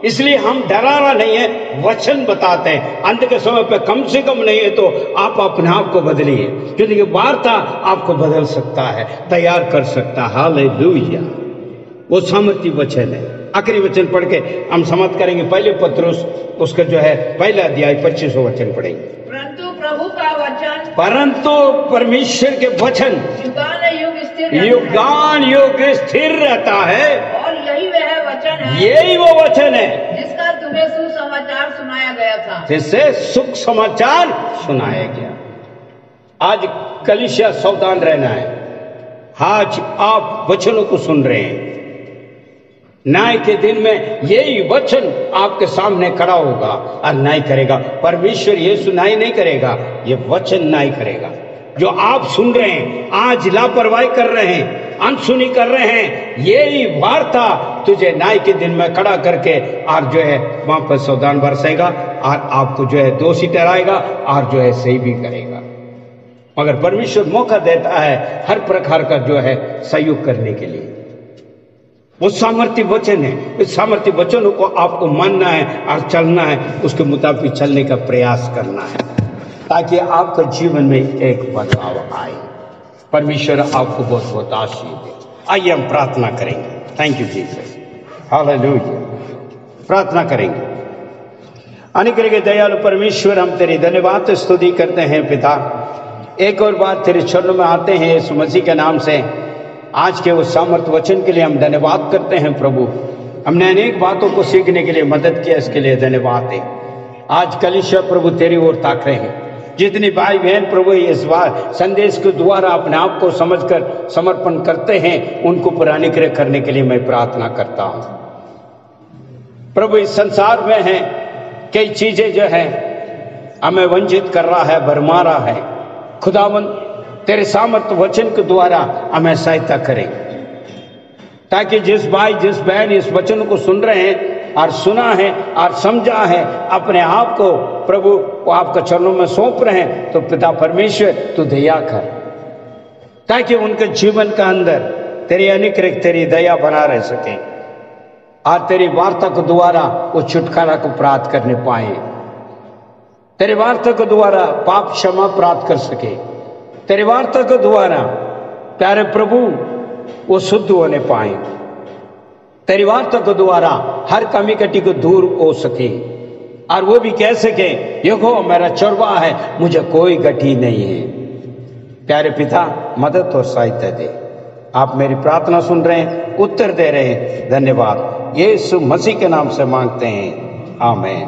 इसलिए हम डराना नहीं है, वचन बताते हैं। अंत के समय पे कम से कम नहीं है तो आप अपने आप को बदलिए, क्योंकि वार्ता आपको बदल सकता है, तैयार कर सकता है। हालेलुया, वो सामर्थी वचन है। आखिरी वचन पढ़ के हम समाप्त करेंगे। पहले पत्रुस उसका जो है पहला अध्याय 25वां वचन पढ़ेंगे। परंतु प्रभु का वचन, परंतु परमेश्वर के वचन युगान युग स्थिर रहता है, और यही वह वचन है, यही वो वचन है जिसका तुम्हें सुसमाचार सुनाया गया था, जिससे सुख समाचार सुनाया गया। आज कलीसिया सावधान रहना है। आज आप वचनों को सुन रहे हैं, न्याय के दिन में यही वचन आपके सामने खड़ा होगा और न्याय करेगा। परमेश्वर यीशु न्याय नहीं करेगा, ये वचन न्याय करेगा। जो आप सुन रहे हैं, आज लापरवाही कर रहे हैं, अनसुनी कर रहे हैं, यही वार्ता तुझे न्याय के दिन में खड़ा करके और जो है वहां पर सावधान बरसेगा और आपको जो है दोषी ठहराएगा और जो है सही भी करेगा। मगर परमेश्वर मौका देता है हर प्रकार का जो है सहयोग करने के लिए। वो सामर्थ्य वचन है, इस सामर्थ्य वचनों को आपको मानना है और चलना है, उसके मुताबिक चलने का प्रयास करना है, ताकि आपके जीवन में एक बदलाव आए। परमेश्वर आपको बहुत बहुत आशीष दे। आइए हम प्रार्थना करेंगे। Thank you Jesus, hallelujah. प्रार्थना करेंगे। अनुग्रह के दयालु परमेश्वर, हम तेरी धन्यवाद स्तुति करते हैं पिता। एक और बार तेरे चरणों में आते हैं यीशु मसीह के नाम से। आज के उस सामर्थ वचन के लिए हम धन्यवाद करते हैं प्रभु। हमने अनेक बातों को सीखने के लिए मदद किया, इसके लिए धन्यवाद है। आज कलीसिया प्रभु तेरी ओर ताक रहे हैं, जितनी भाई बहन प्रभु इस बार संदेश के द्वारा अपने आप को समझकर समर्पण करते हैं, उनको पर अनुग्रह करने के लिए मैं प्रार्थना करता हूं। प्रभु इस संसार में है कई चीजें जो है हमें वंचित कर रहा है, भरमा रहा है। खुदावंद तेरे सामर्थ वचन के द्वारा हमें सहायता करें, ताकि जिस भाई जिस बहन इस वचन को सुन रहे हैं और सुना है और समझा है, अपने आप को प्रभु को आपके चरणों में सौंप रहे हैं, तो पिता परमेश्वर तू दया कर, ताकि उनके जीवन का अंदर तेरी अनुग्रह तेरी दया बना रह सके और तेरी वार्ता के द्वारा वो छुटकारा को प्राप्त करने पाए, तेरी वार्ता के द्वारा पाप क्षमा प्राप्त कर सके, तेरी वार्ता के द्वारा प्यारे प्रभु वो शुद्ध होने पाए, तेरी वार्ता के द्वारा हर कमी कटी को दूर हो सके और वो भी कह सके देखो मेरा चरवाहा है, मुझे कोई गठी नहीं है। प्यारे पिता मदद और सहायता दे। आप मेरी प्रार्थना सुन रहे हैं, उत्तर दे रहे हैं, धन्यवाद। यीशु मसीह के नाम से मांगते हैं, आमीन।